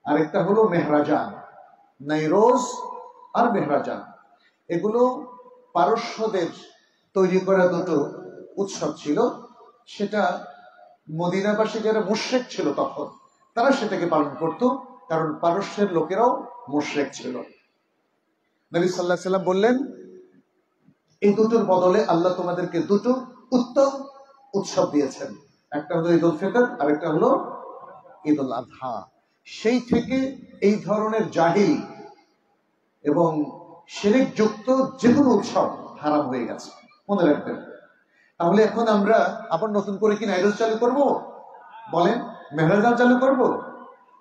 আরেকটা হলো মেহরাজান। নাইরোজ আর মেহরাজান এগুলো পারস্যদের তৈরি করা দুটো উৎসব ছিল। সেটা মদিনাবাসী যারা মুশরিক ছিল তখন তারা সেটাকে পালন করত, কারণ পারস্যের লোকেরাও মুশরিক ছিল। নবী সাল্লাল্লাহু আলাইহি ওয়াসাল্লাম বললেন, এই দুটোর বদলে আল্লাহ তোমাদেরকে দুটো উত্তম উৎসব দিয়েছেন, একটা হলো ঈদ উল ফিতর আর একটা হলো ঈদ উল আযহা। সেই থেকে এই ধরনের জাহিল এবং শিরক যুক্ত যে কোনো উৎসব হারাম হয়ে গেছে, মনে রাখবেন। তাহলে এখন আমরা আবার নতুন করে কি নাইরোজ চালু করব? বলেন, মেহরাজান চালু করব?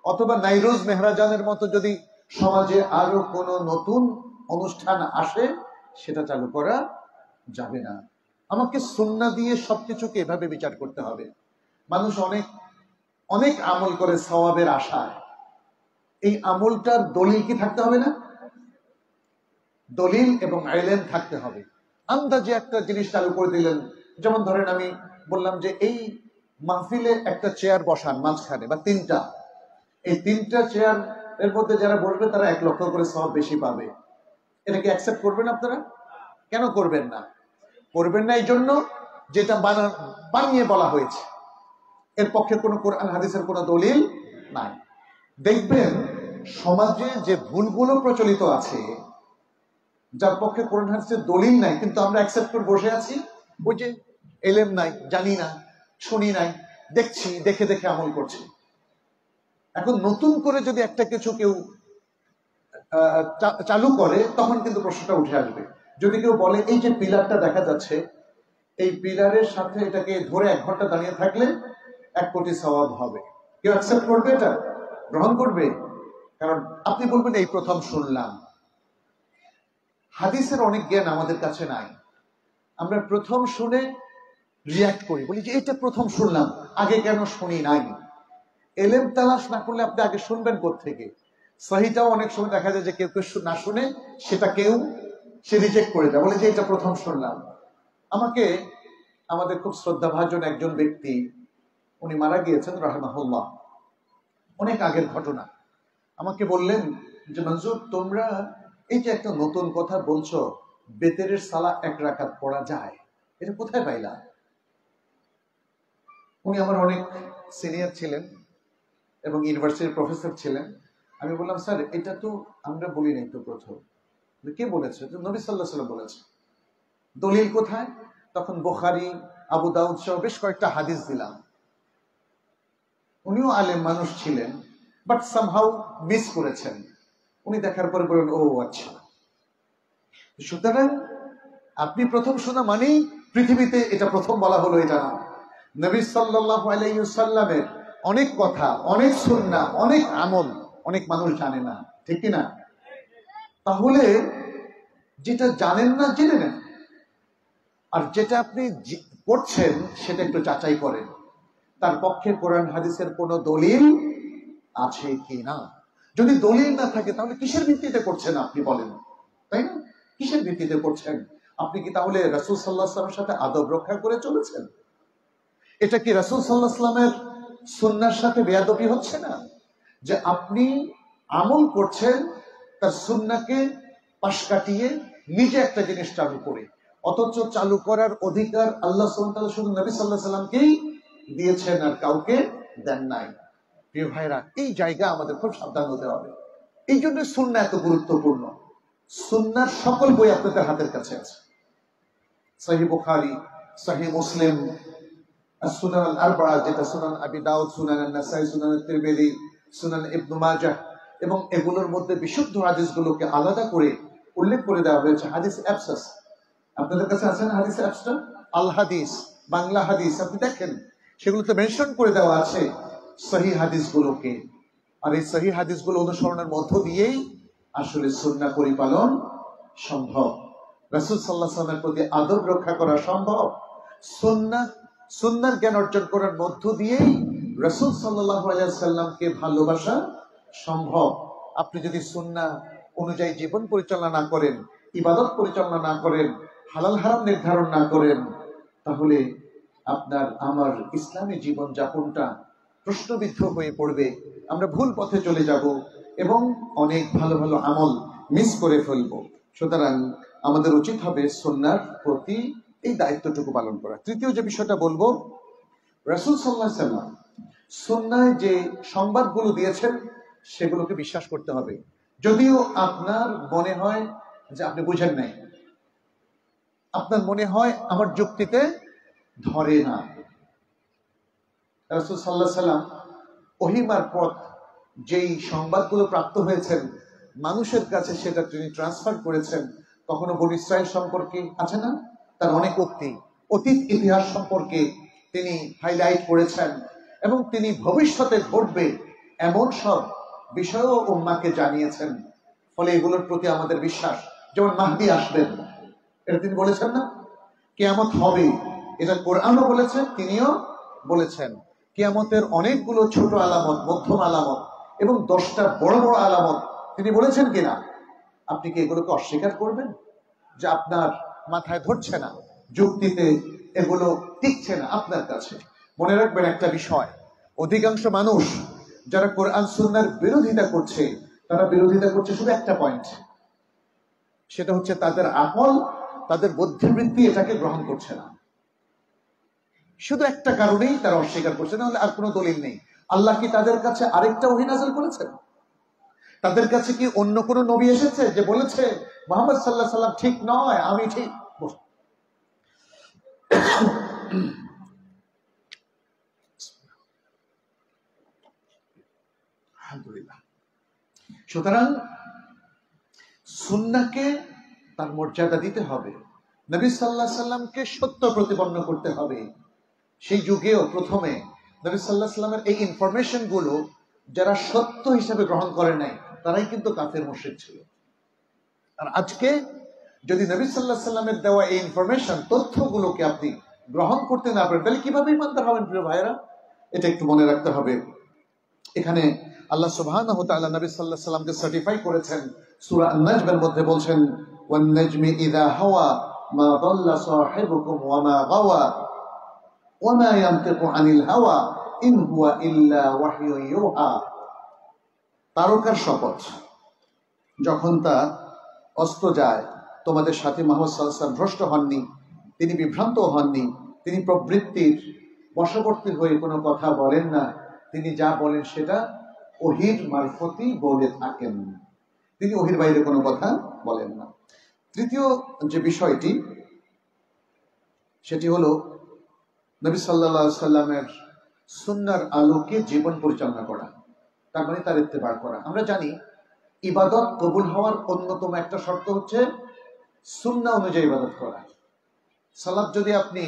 অথবা নাইরোজ মেহরাজানের মতো যদি সমাজে আরো কোনো নতুন অনুষ্ঠান আসে সেটা চালু করা যাবে না। আমাকে সুন্নাহ দিয়ে সবকিছুকে এভাবে বিচার করতে হবে। মানুষ অনেক অনেক আমল করে সওয়াবের আশায়, এই আমলটার দলিল কি থাকতে হবে না? দলিল এবং ইলম থাকতে হবে। আন্দাজে একটা জিনিস চালু করে দিলেন, যেমন ধরেন আমি বললাম যে এই মাহফিলে একটা চেয়ার বসান মাঝখানে বা তিনটা, এই তিনটা চেয়ার এর মধ্যে যারা বসবে তারা 1 লক্ষ করে সওয়াব বেশি পাবে। এটা কি অ্যাকসেপ্ট করবেন আপনারা? কেন করবেন না? করবেন না এই জন্য যেটা বানিয়ে বলা হয়েছে, এর পক্ষে কোনো কোরআন হাদিসের কোনো দলিল নাই। দেখবেন সমাজে যে ভুলগুলো প্রচলিত আছে, যার পক্ষে কোরআন হাদিসের দলিল নাই, কিন্তু আমরা অ্যাকসেপ্ট করে বসে আছি। ওই যে এলেম নাই, জানি না, শুনি নাই, দেখছি, দেখে দেখে আমল করছি। এখন নতুন করে যদি একটা কিছু কেউ চালু করে তখন কিন্তু প্রশ্নটা উঠে আসবে। যদি কেউ বলে এই যে পিলারটা দেখা যাচ্ছে, এই পিলারের সাথে এটাকে ধরে 1 ঘন্টা দাঁড়িয়ে থাকলে 1 কোটি সওয়াব হবে, কেউ অ্যাকসেপ্ট করবে? এটা গ্রহণ করবে? কারণ আপনি বলবেন এই প্রথম শুনলাম। হাদিসের অনেক জ্ঞান আমাদের কাছে নাই, আমরা প্রথম শুনে রিয়াক্ট করি, বলি যে এটা প্রথম শুনলাম, আগে কেন শুনি নাই। এলেম তালাশ না করলে আপনি আগে শুনবেন কোত্থেকে? সহিটাও অনেক সময় দেখা যায় যে কেউ কেউ না শুনে সেটা সে রিজেক্ট করে দেয়, বলে যে এটা প্রথম শুনলাম। আমাকে আমাদের খুব শ্রদ্ধাভাজন একজন ব্যক্তি, উনি মারা গিয়েছেন রাহিমাহুল্লাহ, অনেক আগের ঘটনা, আমাকে বললেন যে মনজুর, তোমরা এই যে একটা নতুন কথা বলছো, বেতেরের সালা 1 রাকাত পড়া যায়, এটা কোথায় পাইলা? উনি আমার অনেক সিনিয়র ছিলেন এবং ইউনিভার্সিটির প্রফেসর ছিলেন। আমি বললাম, স্যার এটা তো আমরা বলি নাই তো প্রথম। কে বলেছে? নবী সাল্লাল্লাহু আলাইহি ওয়াসাল্লাম বলেছে। দলিল কোথায়? তখন বুখারী, আবু দাউদ সহ বেশ কয়েকটা হাদিস দিলাম। উনিও আলেম মানুষ ছিলেন, বাট সামহাউ মিস করেছেন। উনি দেখার পরে বললেন, ও আচ্ছা। সুতরাং আপনি প্রথম শোনা মানেই পৃথিবীতে এটা প্রথম বলা হলো এটা না। নবী সাল্লাল্লাহু আলাইহি ওয়াসাল্লামের অনেক কথা, অনেক সুন্নাহ, অনেক আমল অনেক মানুষ জানে না, ঠিক কি না? তাহলে যেটা জানেন না জেনে নেন, আর যেটা আপনি করছেন সেটা একটু যাচাই করেন, তার পক্ষে কোরআন হাদিসের কোনো দলিল আছে কি না। যদি দলিল না থাকে তাহলে কিসের ভিত্তিতে করছেন আপনি বলেন, তাই না? কিসের ভিত্তিতে করছেন? আপনি কি তাহলে রাসূল সাল্লাল্লাহু আলাইহি ওয়াসাল্লামের সাথে আদব রক্ষা করে চলেছেন? এটা কি রাসূল সাল্লাল্লাহু আলাইহি ওয়াসাল্লামের সুন্নাহর সাথে বেয়াদবি হচ্ছে না? যে আপনি আমল করছেন তার সুন্নাহকে পাশ কাটিয়ে নিজে একটা জিনিস চালু করে, অথচ চালু করার অধিকার আল্লাহ সুবহানাহু ওয়া তাআলা শুধু নবী সাল্লাল্লাহু আলাইহি ওয়াসাল্লামকেই দিয়েছেন, আর কাউকে দেন নাই। প্রিয় ভাইরা, এই জায়গা আমাদের খুব সাবধান হতে হবে। এই জন্য সুন্নাহ এত গুরুত্বপূর্ণ। সুন্নাহর সকল বই আপনাদের হাতের কাছে আছে। সহিহ বুখারী, সহিহ মুসলিম, সুনান আল আরবাআ, যেটা সুনান আবি দাউদ, সুনান আন-নাসাই, সুনান তিরমিজি, সুনান ইবনে মাজাহ, এবং এগুলোর মধ্যে বিশুদ্ধ হাদিসগুলোকে আলাদা করে উল্লেখ করে দেওয়া হয়েছে। হাদিস অ্যাবসাস আপনাদের কাছে আছে না? হাদিস অ্যাবসটা, আল হাদিস, বাংলা হাদিস, আপনি দেখেন সেগুলোতে মেনশন করে দেওয়া আছে সহিহ হাদিসগুলোকে। আর এই সহিহ হাদিসগুলো অনুসরণের মধ্য দিয়েই আসলে সুন্নাহ পরিপালন সম্ভব, রাসূল সাল্লাল্লাহু আলাইহি ওয়াসাল্লামের প্রতি আদব রক্ষা করা সম্ভব, সুন্নাহর জ্ঞান অর্জন করার মধ্য দিয়েই রাসূল সাল্লাল্লাহু আলাইহি ওয়াসাল্লামকে ভালোবাসা সম্ভব। আপনি যদি সুন্নাহ অনুযায়ী জীবন পরিচালনা না করেন, ইবাদত পরিচালনা না করেন, হালাল হারাম নির্ধারণ না করেন, তাহলে আপনার আমার ইসলামী জীবন যাপনটা প্রশ্নবিদ্ধ হয়ে পড়বে। আমরা ভুল পথে চলে যাব এবং অনেক ভালো ভালো আমল মিস করে ফেলব। সুতরাং আমাদের উচিত হবে সুন্নাহর প্রতি এই দায়িত্বটুকু পালন করা। তৃতীয় যে বিষয়টা বলবো, রাসূল সাল্লাল্লাহু আলাইহি ওয়াসাল্লাম সুন্নাহয় যে সংবাদগুলো দিয়েছেন সেগুলোকে বিশ্বাস করতে হবে। যদিও আপনার মনে হয় যে আপনি বুঝেন নাই, আপনার মনে হয় আমার যুক্তিতে ধরে না। রাসূল সাল্লাল্লাহু আলাইহি ওয়াসাল্লাম ওহী মারফত যেই সংবাদগুলো প্রাপ্ত হয়েছেন মানুষের কাছে সেটা তিনি ট্রান্সফার করেছেন। কখনো বনী ইসরাইল সম্পর্কে আছে না, তার অনেক উক্তি, অতীত ইতিহাস সম্পর্কে তিনি হাইলাইট করেছেন এবং তিনি ভবিষ্যতে ঘটবে এমন সব বিষয়ও উম্মাহকে জানিয়েছেন। ফলে এগুলোর প্রতি আমাদের বিশ্বাস, যেমন মাহদী আসবেন, এটা তিনি বলেছেন না, কিয়ামত হবে, এটা কোরআনও বলেছেন, তিনিও বলেছেন। কিয়ামতের অনেকগুলো ছোট আলামত, মধ্যম আলামত এবং 10টা বড় বড় আলামত তিনি বলেছেন কিনা? আপনি কি এগুলোকে অস্বীকার করবেন? যে আপনার মাথায় ধরছে না, যুক্তিতে এগুলো টিকছে না আপনার কাছে। মনে রাখবেন একটা বিষয়, অধিকাংশ মানুষ যারা কোরআন সুন্নাহর বিরোধিতা করছে, তারা বিরোধিতা করছে শুধু একটা পয়েন্ট, সেটা হচ্ছে তাদের আকল, তাদের বুদ্ধিবৃত্তি এটাকে গ্রহণ করছে না। শুধু একটা কারণেই তারা অস্বীকার করছে, না হলে আর কোনো দলিল নেই। আল্লাহ কি তাদের কাছে আরেকটা ওহী নাযিল করেছেন? তাদের কাছে কি অন্য কোন নবী এসেছে যে বলেছে মুহাম্মদ সাল্লাল্লাহু আলাইহি সাল্লাম ঠিক নয়, আমি ঠিক? আলহামদুলিল্লাহ। সুতরাং সুন্নাহকে তার মর্যাদা দিতে হবে, নবী সাল্লাল্লাহু আলাইহি সাল্লামকে সত্য প্রতিপন্ন করতে হবে। সেই যুগেও প্রথমে নবী সাল্লাল্লাহু আলাইহি সাল্লামের এই ইনফরমেশন গুলো যারা সত্য হিসেবে গ্রহণ করে নাই, তারাই কিন্তু কাফের মুশরিক ছিল। আর আজকে যদি নবী সাল্লাল্লাহু আলাইহি সাল্লামের দেওয়া এই ইনফরমেশন, তথ্যগুলোকে আপনি গ্রহণ করতে না পারেন, তাহলে কিভাবে ইমানদার হবেন প্রিয় ভাইরা? এটা একটু মনে রাখতে হবে। এখানে আল্লাহ সুবহানাহু ওয়া তাআলা নবী সাল্লাল্লাহু আলাইহি সাল্লামকে সার্টিফাই করেছেন। সূরা আন-নাজমের মধ্যে বলছেন, ওয়ান নাজমি ইযা হাওয়া মা দাল্লা সাহিবুকুম ওয়া মা গাওয়া ওয়া মা ইয়ানতিকু আনিল হাওয়া ইন হুয়া ইল্লা ওয়াহয়ুন ইউহা। তারকার শপথ, যখন তা অস্ত যায়, তোমাদের সাথে মুহাম্মদ সাল্লাল্লাহু আলাইহি ওয়াসাল্লাম ভ্রষ্ট হননি, তিনি বিভ্রান্ত হননি, তিনি প্রবৃত্তির বশবর্তী হয়ে কোনো কথা বলেন না, তিনি যা বলেন সেটা ওহীর মারফতই বলে থাকেন, তিনি ওহীর বাইরে কোনো কথা বলেন না। তৃতীয় যে বিষয়টি, সেটি হলো নবী সাল্লাল্লাহু আলাইহি সাল্লামের সুন্নাহর আলোকে জীবন পরিচালনা করা, তার মানে তার ইত্তেবা করা। আমরা জানি ইবাদত কবুল হওয়ার অন্যতম একটা শর্ত হচ্ছে সুন্নাহ অনুযায়ী ইবাদত করা। সালাত যদি আপনি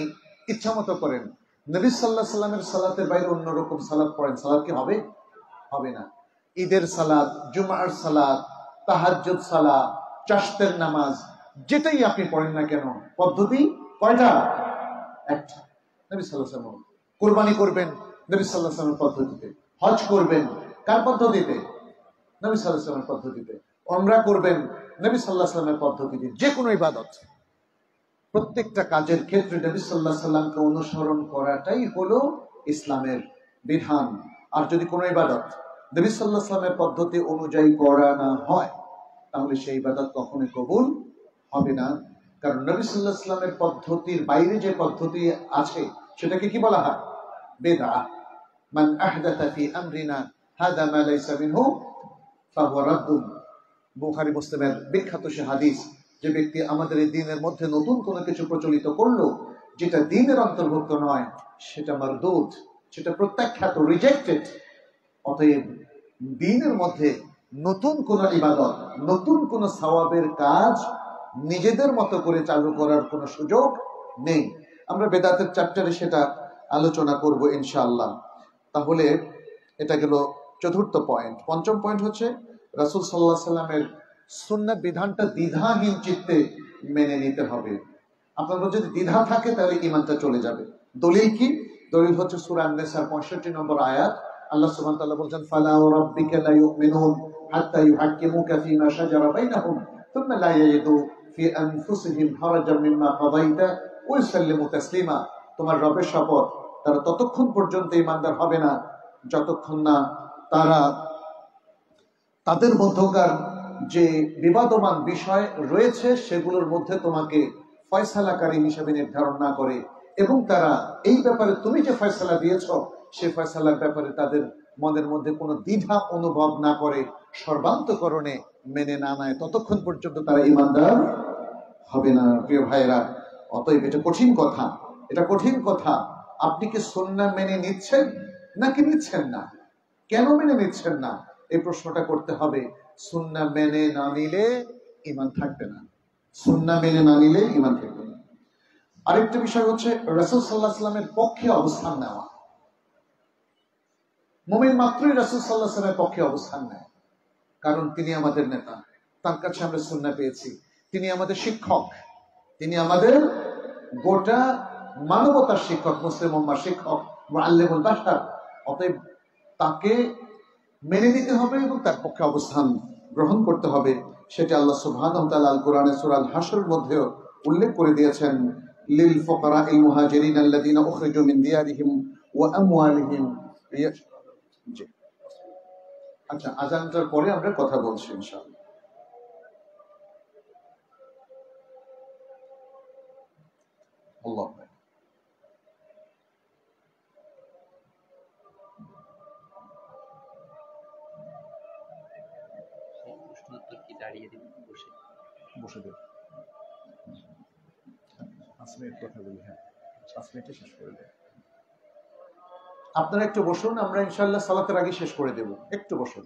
ইচ্ছা মতো করেন, নবী সাল্লাল্লাহু আলাইহি সাল্লামের সালাতের বাইরে অন্যরকম সালাত পড়েন, সালাত কি হবে? হবে না। ঈদের সালাত, জুমার সালাত, তাহাজ্জুদ সালাত, চাশতের নামাজ, যেটাই আপনি পড়েন না কেন, পদ্ধতি কয়টা? একটা। নবী সাল্লাল্লাহু আলাইহি ওয়াসাল্লাম কুরবানি করবেন নবী সাল্লাল্লাহু আলাইহি ওয়াসাল্লামের পদ্ধতিতে, হজ করবেন কার পদ্ধতিতে? নবী সাল্লাল্লাহু আলাইহি ওয়াসাল্লামের পদ্ধতিতে, উমরা করবেন নবী সাল্লাল্লাহু আলাইহি ওয়াসাল্লামের পদ্ধতিতে। যে কোনো ইবাদত, প্রত্যেকটা কাজের ক্ষেত্রে নবী সাল্লাল্লাহু আলাইহি ওয়াসাল্লামকে অনুসরণ করাটাই হলো ইসলামের বিধান। আর যদি কোনো ইবাদত নবী সাল্লাল্লাহু আলাইহি ওয়াসাল্লামের পদ্ধতি অনুযায়ী করা না হয়, তাহলে সেই ইবাদত কখনোই কবুল হবে না। কারণ নবী সাল্লাল্লাহু আলাইহি ওয়াসাল্লামের পদ্ধতির বাইরে যে পদ্ধতি আছে সেটাকে কি বলা হয়? বিদআহ। মান আহদাথা ফি আমরিনা হাদা মা লাইসা মিনহু ফাহুয়া রাদ্দুন। বুখারী মুসলিমের বিখ্যাত সে হাদিস, যে ব্যক্তি আমাদের এই দ্বীনের মধ্যে নতুন কোনো কিছু প্রচলিত করলো যেটা দ্বীনের অন্তর্ভুক্ত নয়, সেটা মারদুদ, সেটা প্রত্যাখ্যাত, রিজেক্টেড। অতএব দ্বীনের মধ্যে নতুন কোন ইবাদত, নতুন কোন সওয়াবের কাজ নিজেদের মতো করে চালু করার কোনো সুযোগ নেই। আমরা বেদাতের চ্যাপ্টারে সেটা আলোচনা করব ইনশাআল্লাহ। তাহলে এটা গেল চতুর্থ পয়েন্ট। পঞ্চম পয়েন্ট হচ্ছে রাসূল সাল্লাল্লাহু আলাইহি সাল্লামের সুন্নাহ বিধানটা দ্বিধাহীন চিত্তে মেনে নিতে হবে। আপনার যদি দ্বিধা থাকে তাহলে ঈমানটা চলে যাবে। দলিল কি? দলিল হচ্ছে সূরা আন-নিসার 65 নম্বর আয়াত। আল্লাহ সুবহানাহু ওয়া তাআলা বলেন, ফালা ওয়া রাব্বিকা লা ইউমিনুন হাত্তা ইউহাক্কিমুকা ফীমা শাজারা বাইনাহুম সুম্মা লা ইয়াজিদু ফি আনফুসিহিম হারাজাম মিম্মা কাযাইতা ওয়া ইউসাল্লিমু তাসলিমা। তোমার রবের শপথ, তারা ততক্ষণ পর্যন্ত ঈমানদার হবে না যতক্ষণ না তারা তাদের মধ্যকার যে বিবাদমান বিষয় রয়েছে সেগুলোর মধ্যে তোমাকে ফয়সালাকারী হিসেবে নির্ধারণ না করে, এবং তারা এই ব্যাপারে তুমি যে ফয়সালা দিয়েছ সে ফয়সালার ব্যাপারে তাদের মনের মধ্যে কোনো দ্বিধা অনুভব না করে, সর্বান্তকরণে মেনে না নেয়, ততক্ষণ পর্যন্ত তারা ঈমানদার হবে না। প্রিয় ভাইরা, অতএব এটা কঠিন কথা, এটা কঠিন কথা। আপনি কি সুন্নাহ মেনে নিচ্ছেন নাকি নিচ্ছেন না? কেন মেনে নিচ্ছেন না এই প্রশ্নটা করতে হবে। সুন্নাহ মেনে না নিলে ঈমান থাকবে না, সুন্নাহ মেনে না নিলে ঈমান থাকবে না। আরেকটা বিষয় হচ্ছে রাসূল সাল্লাল্লাহু আলাইহি ওয়াসাল্লামের পক্ষে অবস্থান নেওয়া। মুমিন মাত্রই রাসূল সাল্লাল্লাহু আলাইহি ওয়াসাল্লামের পক্ষে অবস্থান নেয়, কারণ তিনি আমাদের নেতা, তার কাছে আমরা সুন্নাহ পেয়েছি, তিনি আমাদের শিক্ষক, তিনি আমাদের গোটা মানবতার শিক্ষক, মুসলিম উম্মাহর শিক্ষক, মুআল্লিমুল বাশার। অতএব তাকে মেনে নিতে হবে এবং তার পক্ষে অবস্থান গ্রহণ করতে হবে। সেটা আল্লাহ সুবহানাহু ওয়া তাআলা আল কোরআনে সূরা আল হাশরের মধ্যেও উল্লেখ করে দিয়েছেন, লিল ফুকারাইল মুহাজিরিন আল্লাযীনা উখরিজু মিন দিয়ারিহিম ওয়া আমওয়ালিহিম। জি, আচ্ছা, আযানটার পরে আমরা কথা বলছি ইনশাআল্লাহ। আল্লাহ বসে দেব, 5 মিনিট কথা বলি। হ্যাঁ, 5 মিনিটে শেষ করে দেব। আপনারা একটু বসুন, আমরা ইনশাআল্লাহ সালাতের আগে শেষ করে দেব। একটু বসুন।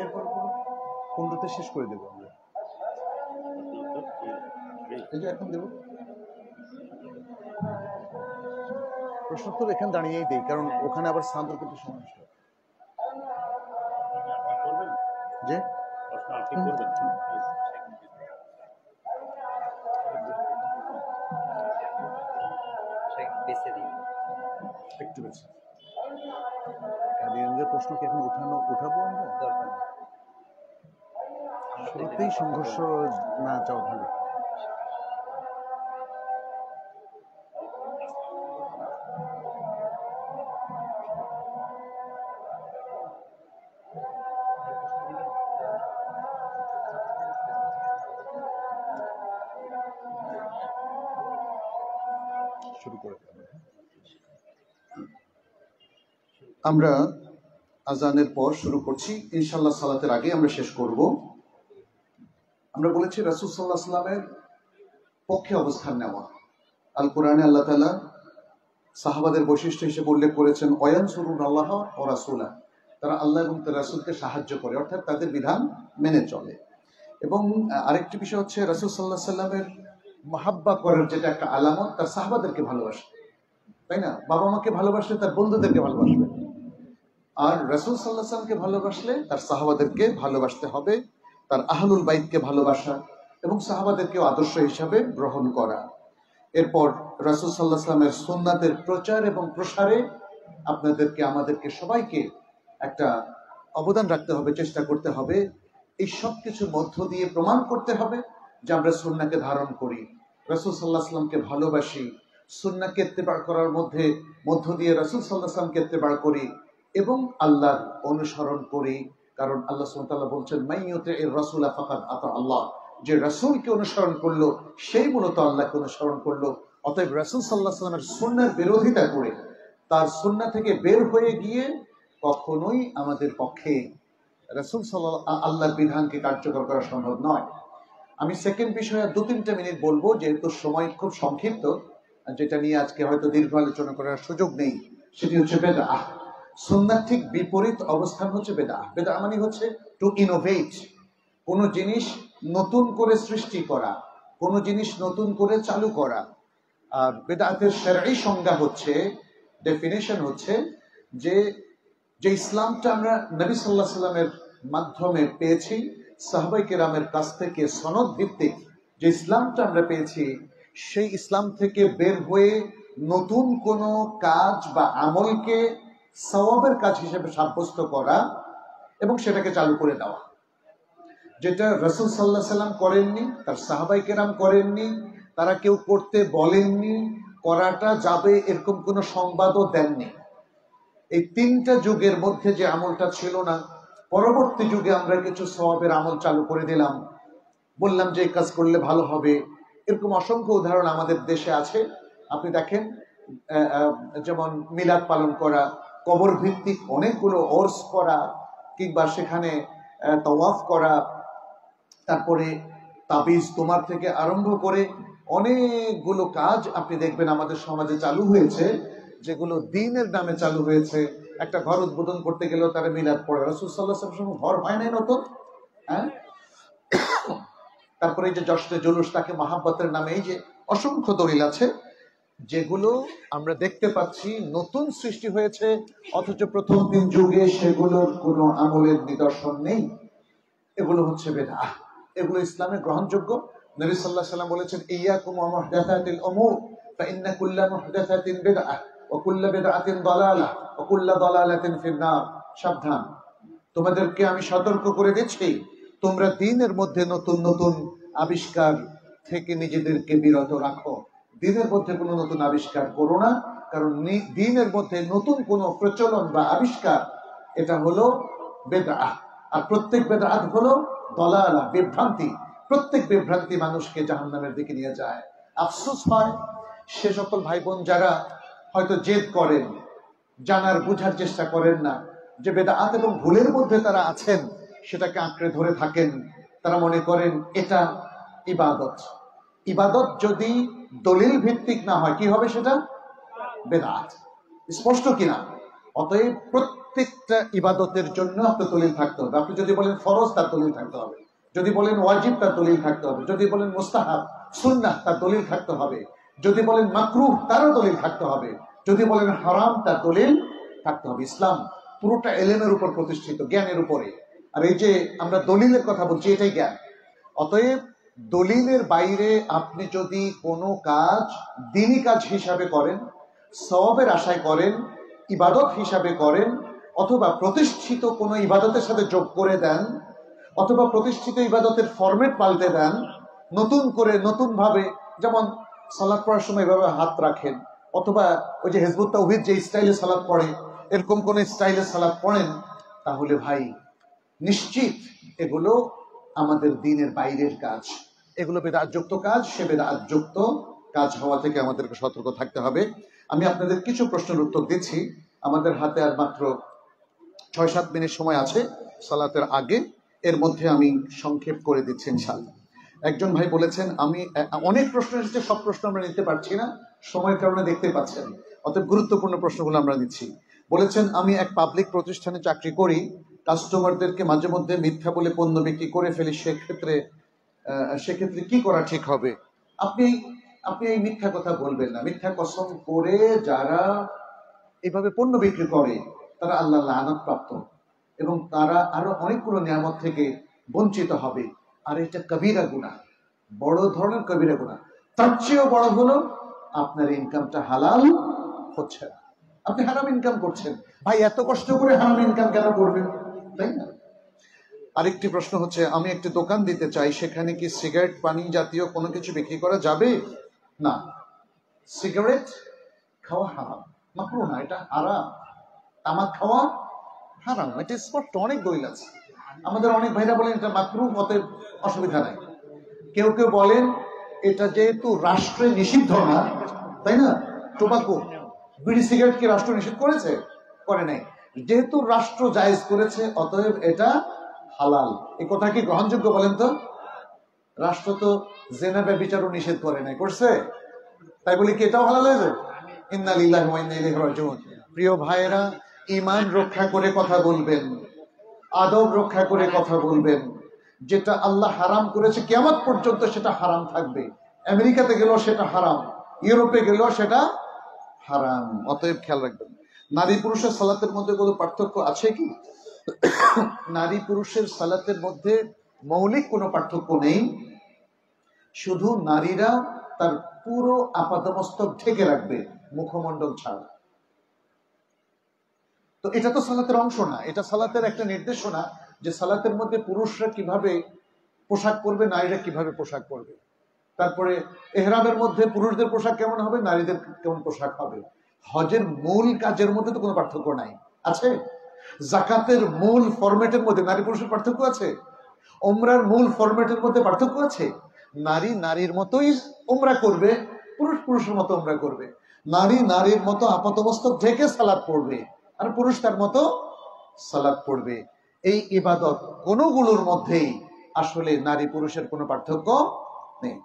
এরপর কোনটাতে শেষ করে দেবো আমরা? এই যে এখন দেব প্রশ্নোত্তর, এখানে দাঁড়িয়েই দেই, কারণ ওখানে আবার স্থান করতে সমস্যা। যে একটু বেশি প্রশ্নকে এখন উঠাবো আমরা, দরকার শুরুতেই সংঘর্ষ না চাও ভালো। শুরু করে আমরা আজানের পর শুরু করছি ইনশাআল্লাহ। সালাতের আগে আমরা শেষ করব। আমরা বলেছি রাসূল সাল্লাল্লাহু আলাইহি ওয়াসাল্লামের পক্ষে অবস্থান নেওয়া। আল কোরআনে আল্লাহ তাআলা সাহাবাদের বৈশিষ্ট্য হিসেবে উল্লেখ করেছেন, ওয়ায়ানসুরুনাল্লাহ ওয়া রাসূলা, তারা আল্লাহ এবং তার রাসূলকে সাহায্য করে, অর্থাৎ তাদের বিধান মেনে চলে। এবং আরেকটি বিষয় হচ্ছে রাসূল সাল্লাল্লাহু আলাইহি ওয়াসাল্লামের মাহাব্বা করার যেটা একটা আলামত, তার সাহাবাদেরকে ভালোবাসে। তাই না? বাবা মাকে ভালোবাসলে তার বন্ধুদেরকে ভালোবাসবে, আর রাসূল সাল্লাল্লাহু আলাইহি ওয়াসাল্লামকে ভালোবাসলে তার সাহাবাদেরকে ভালোবাসতে হবে, তার আহলুল বাইতকে ভালোবাসা এবং সাহাবাদেরকেও আদর্শ হিসাবে গ্রহণ করা। এরপর রাসূল সাল্লাল্লাহু আলাইহি ওয়াসাল্লামের সুন্নাতের প্রচার এবং প্রসারে আপনাদেরকে, আমাদেরকে সবাইকে একটা অবদান রাখতে হবে, চেষ্টা করতে হবে। এই সব কিছুর মধ্য দিয়ে প্রমাণ করতে হবে যে আমরা সুন্নাহকে ধারণ করি, রাসূল সাল্লাল্লাহু আলাইহি ওয়াসাল্লামকে ভালোবাসি, সুন্নাহকে ইত্তেবা করার মধ্য দিয়ে রাসূল সাল্লাল্লাহু আলাইহি ওয়াসাল্লামকে ইত্তেবা করি এবং আল্লাহর অনুসরণ করি। কারণ আল্লাহ সুবহানাহু ওয়া তাআলা বলছেন, মান ইউতি'র রাসূলা ফাকাদ আতা আল্লাহ, যে রাসূলকে অনুসরণ করলো সেই মূলত আল্লাহকে অনুসরণ করলো। অতএব রাসূল সাল্লাল্লাহু আলাইহি ওয়াসাল্লামের সুন্নাহর বিরোধিতা করে, তার সুন্নাহ থেকে বের হয়ে গিয়ে কখনোই আমাদের পক্ষে রাসূল সাল্লাল্লাহু আল্লাহর বিধানকে কার্যকর করা সম্ভব নয়। আমি সেকেন্ড বিষয়ে 2-3 মিনিট বলবো, যেহেতু সময় খুব সংক্ষিপ্ত, যেটা নিয়ে আজকে হয়তো দীর্ঘ আলোচনা করার সুযোগ নেই। সেটি হচ্ছে বেদআহ। সুন্নাহর ঠিক বিপরীত অবস্থান হচ্ছে বেদআহ। বেদআহ মানে হচ্ছে টু ইনোভেট, কোনো জিনিস নতুন করে সৃষ্টি করা, কোনো জিনিস নতুন করে চালু করা। আর বেদআতের শারঈ সংজ্ঞা হচ্ছে, ডেফিনেশন হচ্ছে যে ইসলামটা আমরা নবী সাল্লাল্লাহু আলাইহি ওয়াসাল্লামের মাধ্যমে পেয়েছি, সাহাবায়ে কেরামের কাছ থেকে সনদ ভিত্তিক যে ইসলামটা আমরা পেয়েছি, সেই ইসলাম থেকে বের হয়ে নতুন কোনো কাজ বা আমলকে সওয়াবের কাজ হিসেবে সাব্যস্ত করা এবং সেটাকে চালু করে দেওয়া। যেটা রাসূল সাল্লাল্লাহু আলাইহি ওয়াসাল্লাম করেননি, তার সাহাবায়ে কেরাম করেননি, তারা কেউ করতে বলেননি, করাটা যাবে এরকম কোনো সংবাদও দেননি। এই 3টা যুগের মধ্যে যে আমলটা ছিল না, পরবর্তী যুগে আমরা কিছু সওয়াবের আমল চালু করে দিলাম, বললাম যে এই কাজ করলে ভালো হবে। এরকম অসংখ্য উদাহরণ আমাদের দেশে আছে। আপনি দেখেন, যেমন মিলাদ পালন করা, কবর ভিত্তিক অনেকগুলো ওরস করা, কিংবা সেখানে তাওয়াফ করা, তারপরে তাবিজ তোমার থেকে আরম্ভ করে অনেকগুলো কাজ আপনি দেখবেন আমাদের সমাজে চালু হয়েছে, যেগুলো দ্বীনের নামে চালু হয়েছে। একটা ঘর উদ্বোধন করতে গেলেও তারা মিলাদ পড়ে। রাসূল সাল্লাল্লাহু আলাইহি ওয়াসাল্লাম ঘর হয় নাই নতুন, হ্যাঁ। তারপরে এই যে জশ্নে জুলুস, তাকে মহাব্বতের নামে, এই যে অসংখ্য দলিল আছে যেগুলো আমরা দেখতে পাচ্ছি নতুন সৃষ্টি হয়েছে, অথচ প্রথম 3 যুগে সেগুলোর কোনো আমলের নিদর্শন নেই। এগুলো হচ্ছে বেদআহ, এগুলো ইসলামে গ্রহণযোগ্য। নবী সাল্লাল্লাহু আলাইহি ওয়াসাল্লাম বলেছেন, ইয়াকুম ওয়া মুহদাসাতিল উমুর ফাইন্না কুল্লা মুহদাসাতিন বিদআহ ওয়া কুল্লা বিদআতিন দালালাহ ওয়া কুল্লা দালালাতিন ফিন-নার। সাবধান, তোমাদেরকে আমি সতর্ক করে দিচ্ছি, তোমরা দ্বীনের মধ্যে নতুন নতুন আবিষ্কার থেকে নিজেদেরকে বিরত রাখো। দ্বীনের মধ্যে কোনো নতুন আবিষ্কার করো না, কারণ দ্বীনের মধ্যে নতুন কোনো প্রচলন বা আবিষ্কার, এটা হলো বেদআহ। আর প্রত্যেক বেদআত হলো দালালা, বিভ্রান্তি। প্রত্যেক বিভ্রান্তি মানুষকে জাহান্নামের দিকে নিয়ে যায়। আফসোস হয় সে সকল ভাই বোন যারা হয়তো জেদ করেন, জানার বুঝার চেষ্টা করেন না যে বেদআত এবং ভুলের মধ্যে তারা আছেন, সেটাকে আঁকড়ে ধরে থাকেন। তারা মনে করেন এটা ইবাদত। ইবাদত যদি দলিল ভিত্তিক না হয়, কি হবে সেটা? বেদআত। স্পষ্ট কিনা? অতএব প্রত্যেকটা ইবাদতের জন্য আপনার দলিল থাকতে হবে। আপনি যদি বলেন ফরজ, তার দলিল থাকতে হবে। যদি বলেন ওয়াজিব, তার দলিল থাকতে হবে। যদি বলেন মুস্তাহাব, সুন্নাহ, তার দলিল থাকতে হবে। যদি বলেন মাকরুহ, তারও দলিল থাকতে হবে। যদি বলেন হারাম, তার দলিল থাকতে হবে। ইসলাম পুরোটা এলেমের উপর প্রতিষ্ঠিত, জ্ঞানের উপরে। আর এই যে আমরা দলিলের কথা বলছি, এটাই জ্ঞান। অতএব দলিলের বাইরে আপনি যদি কোনো কাজ দ্বীনি কাজ হিসাবে করেন, সওয়াবের আশায় করেন, ইবাদত হিসাবে করেন, অথবা প্রতিষ্ঠিত কোনো ইবাদতের সাথে যোগ করে দেন, অথবা প্রতিষ্ঠিত ইবাদতের ফরম্যাট পাল্টে দেন নতুন করে, নতুন ভাবে, যেমন সালাত পড়ার সময় এভাবে হাত রাখেন, অথবা ওই যে হিজবুত তাওহীদ যে স্টাইলে সালাত পড়ে, এরকম কোন স্টাইলে সালাত পড়েন, তাহলে ভাই নিশ্চিত এগুলো আমাদের দ্বীনের বাইরের কাজ, এগুলো বেদআতযুক্ত কাজ। সে বেদআতযুক্ত কাজ হওয়া থেকে আমাদেরকে সতর্ক থাকতে হবে। আমি আপনাদের কিছু প্রশ্নের উত্তর দিচ্ছি। আমাদের হাতে আর মাত্র 6-7 মিনিট সময় আছে সালাতের আগে, এর মধ্যে আমি সংক্ষেপ করে দিচ্ছি ইনশাআল্লাহ। একজন ভাই বলেছেন, আমি অনেক প্রশ্ন এসেছে, সব প্রশ্ন আমরা নিতে পারছি না, সময়ের কারণে দেখতে পাচ্ছেন, অতএব গুরুত্বপূর্ণ প্রশ্নগুলো আমরা নিচ্ছি। বলেছেন, আমি এক পাবলিক প্রতিষ্ঠানে চাকরি করি, কাস্টমারদেরকে মাঝে মধ্যে মিথ্যা বলে পণ্য বিক্রি করে ফেলি, সেক্ষেত্রে কি করা ঠিক হবে? আপনি আপনি এই মিথ্যা কথা বলবেন না। মিথ্যা কসম করে যারা এইভাবে পণ্য বিক্রি করে তারা আল্লাহ লানত প্রাপ্ত এবং তারা আরো অনেকগুলো নিয়ামত থেকে বঞ্চিত হবে। আর এটা কবিরা গুনাহ, বড় ধরনের কবিরা গুনাহ। তার চেয়েও বড় হলো আপনার ইনকামটা হালাল হচ্ছে না, আপনি হারাম ইনকাম করছেন। ভাই এত কষ্ট করে হারাম ইনকাম কেন করবেন, তাই না? আরেকটি প্রশ্ন হচ্ছে, আমি একটি দোকান দিতে চাই, সেখানে কি সিগারেট পানি জাতীয় কোনো কিছু বিক্রি করা যাবে? না, সিগারেট খাওয়া হারাম, মাকরুহ না, এটা হারাম। তামাক খাওয়া হারাম, এটা স্পষ্ট, অনেক দলিল আছে। আমাদের অনেক ভাইরা বলেন এটা মাকরুহ, অতএব অসুবিধা নাই। কেউ কেউ বলেন এটা যেহেতু রাষ্ট্রে নিষিদ্ধ না, তাই না? টোবাকো, বিড়ি সিগারেট কি রাষ্ট্র নিষিদ্ধ করেছে? করে নাই। যেহেতু রাষ্ট্র জায়েজ করেছে, অতএব এটা হালাল। এই কথা কি গ্রহণযোগ্য বলেন তো? রাষ্ট্র তো জেনা ব্যভিচারও নিষেধ করে নাই, করছে? তাই বলি কি এটাও হালাল হয়ে যাবে? ইন্না লিল্লাহি ওয়া ইন্না ইলাইহি রাজিউন। প্রিয় ভাইয়েরা, ঈমান রক্ষা করে কথা বলবেন, আদব রক্ষা করে কথা বলবেন। যেটা আল্লাহ হারাম করেছে কিয়ামত পর্যন্ত সেটা হারাম থাকবে। আমেরিকাতে গেলেও সেটা হারাম, ইউরোপে গেলেও সেটা হারাম। অতএব খেয়াল রাখবেন। নারী পুরুষের সালাতের মধ্যে কোনো পার্থক্য আছে কি? নারী পুরুষের সালাতের মধ্যে মৌলিক কোনো পার্থক্য নেই। শুধু নারীরা তার পুরো আপাদমস্তক ঢেকে রাখবে, মুখমণ্ডল ছাড়া। তো এটা তো সালাতের অংশ না, এটা সালাতের একটা নির্দেশনা যে সালাতের মধ্যে পুরুষরা কিভাবে পোশাক পরবে, নারীরা কিভাবে পোশাক পরবে। তারপরে এহরামের মধ্যে পুরুষদের পোশাক কেমন হবে, নারীদের কেমন পোশাক হবে। হজের মূল কাজের মধ্যে তো কোনো পার্থক্য নাই, আছে? জাকাতের মূল ফরম্যাটের মধ্যে নারী পুরুষের পার্থক্য আছে? ওমরার মূল ফরম্যাটের মধ্যে পার্থক্য আছে? নারী নারীর মতোই ওমরা করবে, পুরুষ পুরুষের মতো ওমরা করবে। নারী নারীর মতো আপাতমস্তক ঢেকে সালাত পড়বে, আর পুরুষ তার মতো সালাত পড়বে। এই ইবাদত কোনগুলোর মধ্যেই আসলে নারী পুরুষের কোনো পার্থক্য নেই।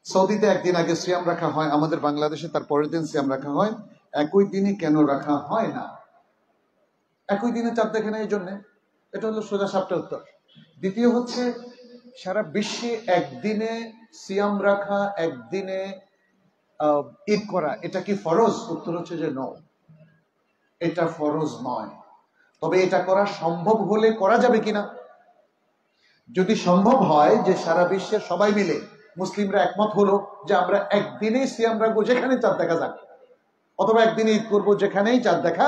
সৌদিতে একদিন আগে সিয়াম রাখা হয়, আমাদের বাংলাদেশে তার পরের দিন সিয়াম রাখা হয়। একই দিনে কেন রাখা হয় না? একই দিনে চাঁদ দেখে না, এই জন্যে। এটা হলো সোজা সাপটা উত্তর। দ্বিতীয় হচ্ছে, সারা বিশ্বে একদিনে সিয়াম রাখা, একদিনে ঈদ করা, এটা কি ফরজ? উত্তর হচ্ছে যে নো, এটা ফরজ নয়। তবে এটা করা সম্ভব হলে করা যাবে কিনা? যদি সম্ভব হয় যে সারা বিশ্বের সবাই মিলে মুসলিমরা একমত হলো যে আমরা একদিনেই সিয়াম রাখবো যেখানে চাঁদ দেখা যাক, অথবা একদিনে ঈদ করবো যেখানেই চাঁদ দেখা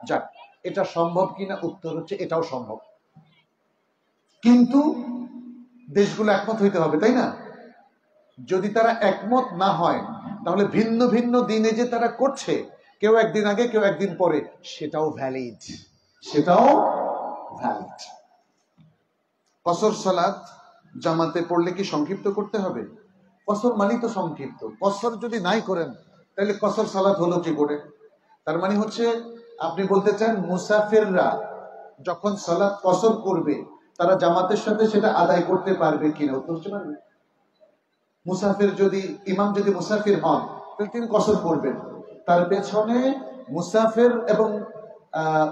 যাক, এটা সম্ভব কিনা? উত্তর হচ্ছে এটাও সম্ভব। কিন্তু দেশগুলো একমত হইতে হবে, তাই না? যদি তারা একমত না হয়, তাহলে ভিন্ন ভিন্ন দিনে যে তারা করছে, কেউ একদিন আগে কেউ একদিন পরে, সেটাও ভ্যালিড, সেটাও ভ্যালিড। কসর সালাত জামাতে পড়লে কি সংক্ষিপ্ত করতে হবে? কসর মানে তো সংক্ষিপ্ত। কসর যদি নাই করেন তাহলে কসর সালাত হলো কি করে? তার মানে হচ্ছে আপনি বলতে চান মুসাফিররা যখন সালাত কসর করবে তারা জামাতের সাথে সেটা আদায় করতে পারবে কিনা? উত্তর হচ্ছে পারবে। মুসাফির যদি, ইমাম যদি মুসাফির হন তাহলে তিনি কসর করবেন, তার পেছনে মুসাফির এবং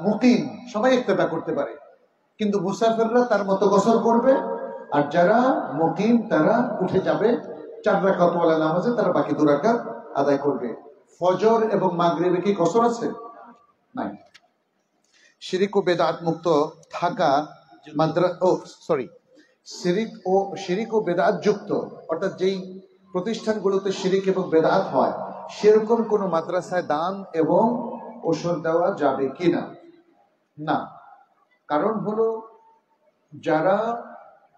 মুকিম সবাই ইক্তেদা করতে পারে, কিন্তু মুসাফিররা তার মতো কসর করবে, আর যারা মুকিম তারা উঠে যাবে 4 রাকাত ওয়ালা নামাজে, তারা বাকি 2 রাকাত আদায় করবে। ফজর এবং মাগরিবে কি কসর আছে? নাই। শিরিক ও বেদাত মুক্ত থাকা শিরিক ও বেদাত যুক্ত, অর্থাৎ যেই প্রতিষ্ঠানগুলোতে শিরিক এবং বেদাত হয় সেরকম কোন মাদ্রাসায় দান এবং ওষুধ দেওয়া যাবে কিনা? না। কারণ হলো যারা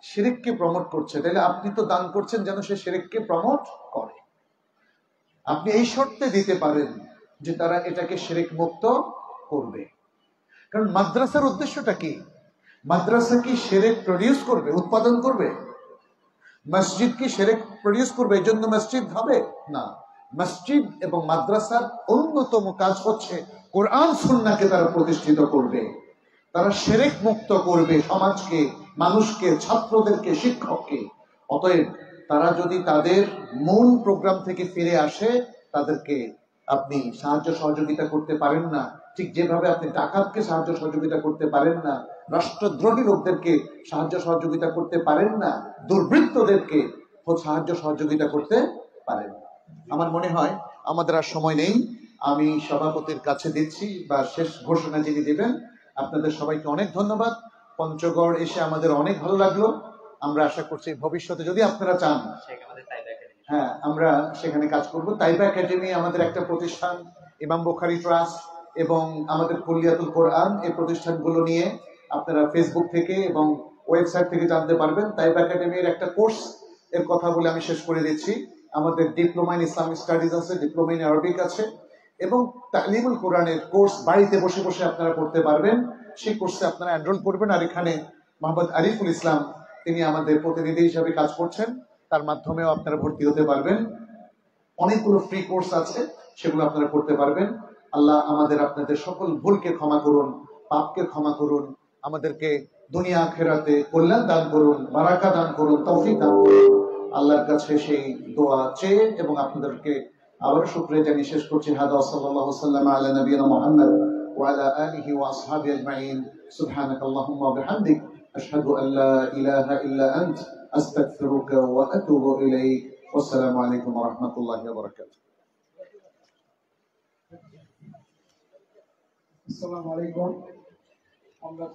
শিরিককে প্রমোট করছে, তাহলে আপনি তো দান করছেন যেন সে শিরিককে প্রমোট করে। আপনি এই শর্তে দিতে পারেন যে তারা এটাকে শিরিক মুক্ত করবে। কারণ মাদ্রাসার উদ্দেশ্যটা কি? মাদ্রাসা কি শিরিক প্রডিউস করবে, উৎপাদন করবে? মসজিদ কি শিরিক প্রডিউস করবে এই জন্য মসজিদ হবে? না। মসজিদ এবং মাদ্রাসার অন্যতম কাজ হচ্ছে কোরআন সুন্নাহকে তারা প্রতিষ্ঠিত করবে, তারা শিরিক মুক্ত করবে সমাজকে, মানুষকে, ছাত্রদেরকে, শিক্ষককে। অতএব তারা যদি তাদের মূল প্রোগ্রাম থেকে ফিরে আসে, তাদেরকে আপনি সাহায্য সহযোগিতা করতে পারেন না, ঠিক যেভাবে আপনি ডাকাতকে সাহায্য সহযোগিতা করতে পারেন না, রাষ্ট্রদ্রোহী লোকদেরকে সাহায্য সহযোগিতা করতে পারেন না, দুর্বৃত্তদেরকে, সাহায্য সহযোগিতা করতে পারেন। আমার মনে হয় আমাদের আর সময় নেই, আমি সভাপতির কাছে দিচ্ছি বা শেষ ঘোষণা যিনি দেবেন। আপনাদের সবাইকে অনেক ধন্যবাদ। পঞ্চগড় এসে আমাদের অনেক ভালো লাগলো। আমরা আশা করছি ভবিষ্যতে যদি আপনারা চান, হ্যাঁ, আমরা সেখানে কাজ করব। তাইবা একাডেমি আমাদের একটা প্রতিষ্ঠান, ইমাম বুখারী ট্রাস্ট এবং আমাদের কুলিয়াতুল কোরআন, এই প্রতিষ্ঠানগুলো নিয়ে আপনারা ফেসবুক থেকে এবং ওয়েবসাইট থেকে জানতে পারবেন। তাইবা একাডেমির একটা কোর্স এর কথা বলে আমি শেষ করে দিচ্ছি। আমাদের ডিপ্লোমা ইন ইসলামিক স্টাডিজ আছে, ডিপ্লোমা ইন আরবিক আছে এবং তালিমুল কোরআনের কোর্স বাড়িতে বসে বসে আপনারা করতে পারবেন। সেই কোর্সে আপনারা এনরোল করবেন। আর এখানে মোহাম্মদ আরিফুল ইসলাম, তিনি আমাদের প্রতিনিধি হিসাবে কাজ করছেন, তার মাধ্যমেও আপনারা ভর্তি হতে পারবেন। অনেকগুলো ফ্রি কোর্স আছে, সেগুলো আপনারা করতে পারবেন। আল্লাহ আমাদের আপনাদের সকল ভুলকে ক্ষমা করুন, পাপকে ক্ষমা করুন, আমাদেরকে দুনিয়া আখিরাতে কল্যাণ দান করুন, বারাকা দান করুন, তৌফিক দান করুন। আল্লাহর কাছে সেই দোয়া চেয়ে এবং আপনাদেরকে আবার শুকরিয়া জানিয়ে শেষ করছি। হাদা সাল্লাল্লাহু সাল্লাম আলা নবিয়িনা মুহাম্মদ ওয়া আলা আলিহি ওয়া আসহাবিহি আজমাইন। সুবহানাকাল্লাহুম্মা ওয়া বিহামদিক আশহাদু আল লা ইলাহা ইল্লা আনতা আস্তাগফিরুকা ওয়া আতুবু ইলাইক। আসসালামু আলাইকুম ওয়া রাহমাতুল্লাহি ওয়া বারাকাতুহু। আসসালামু আলাইকুম। আমরা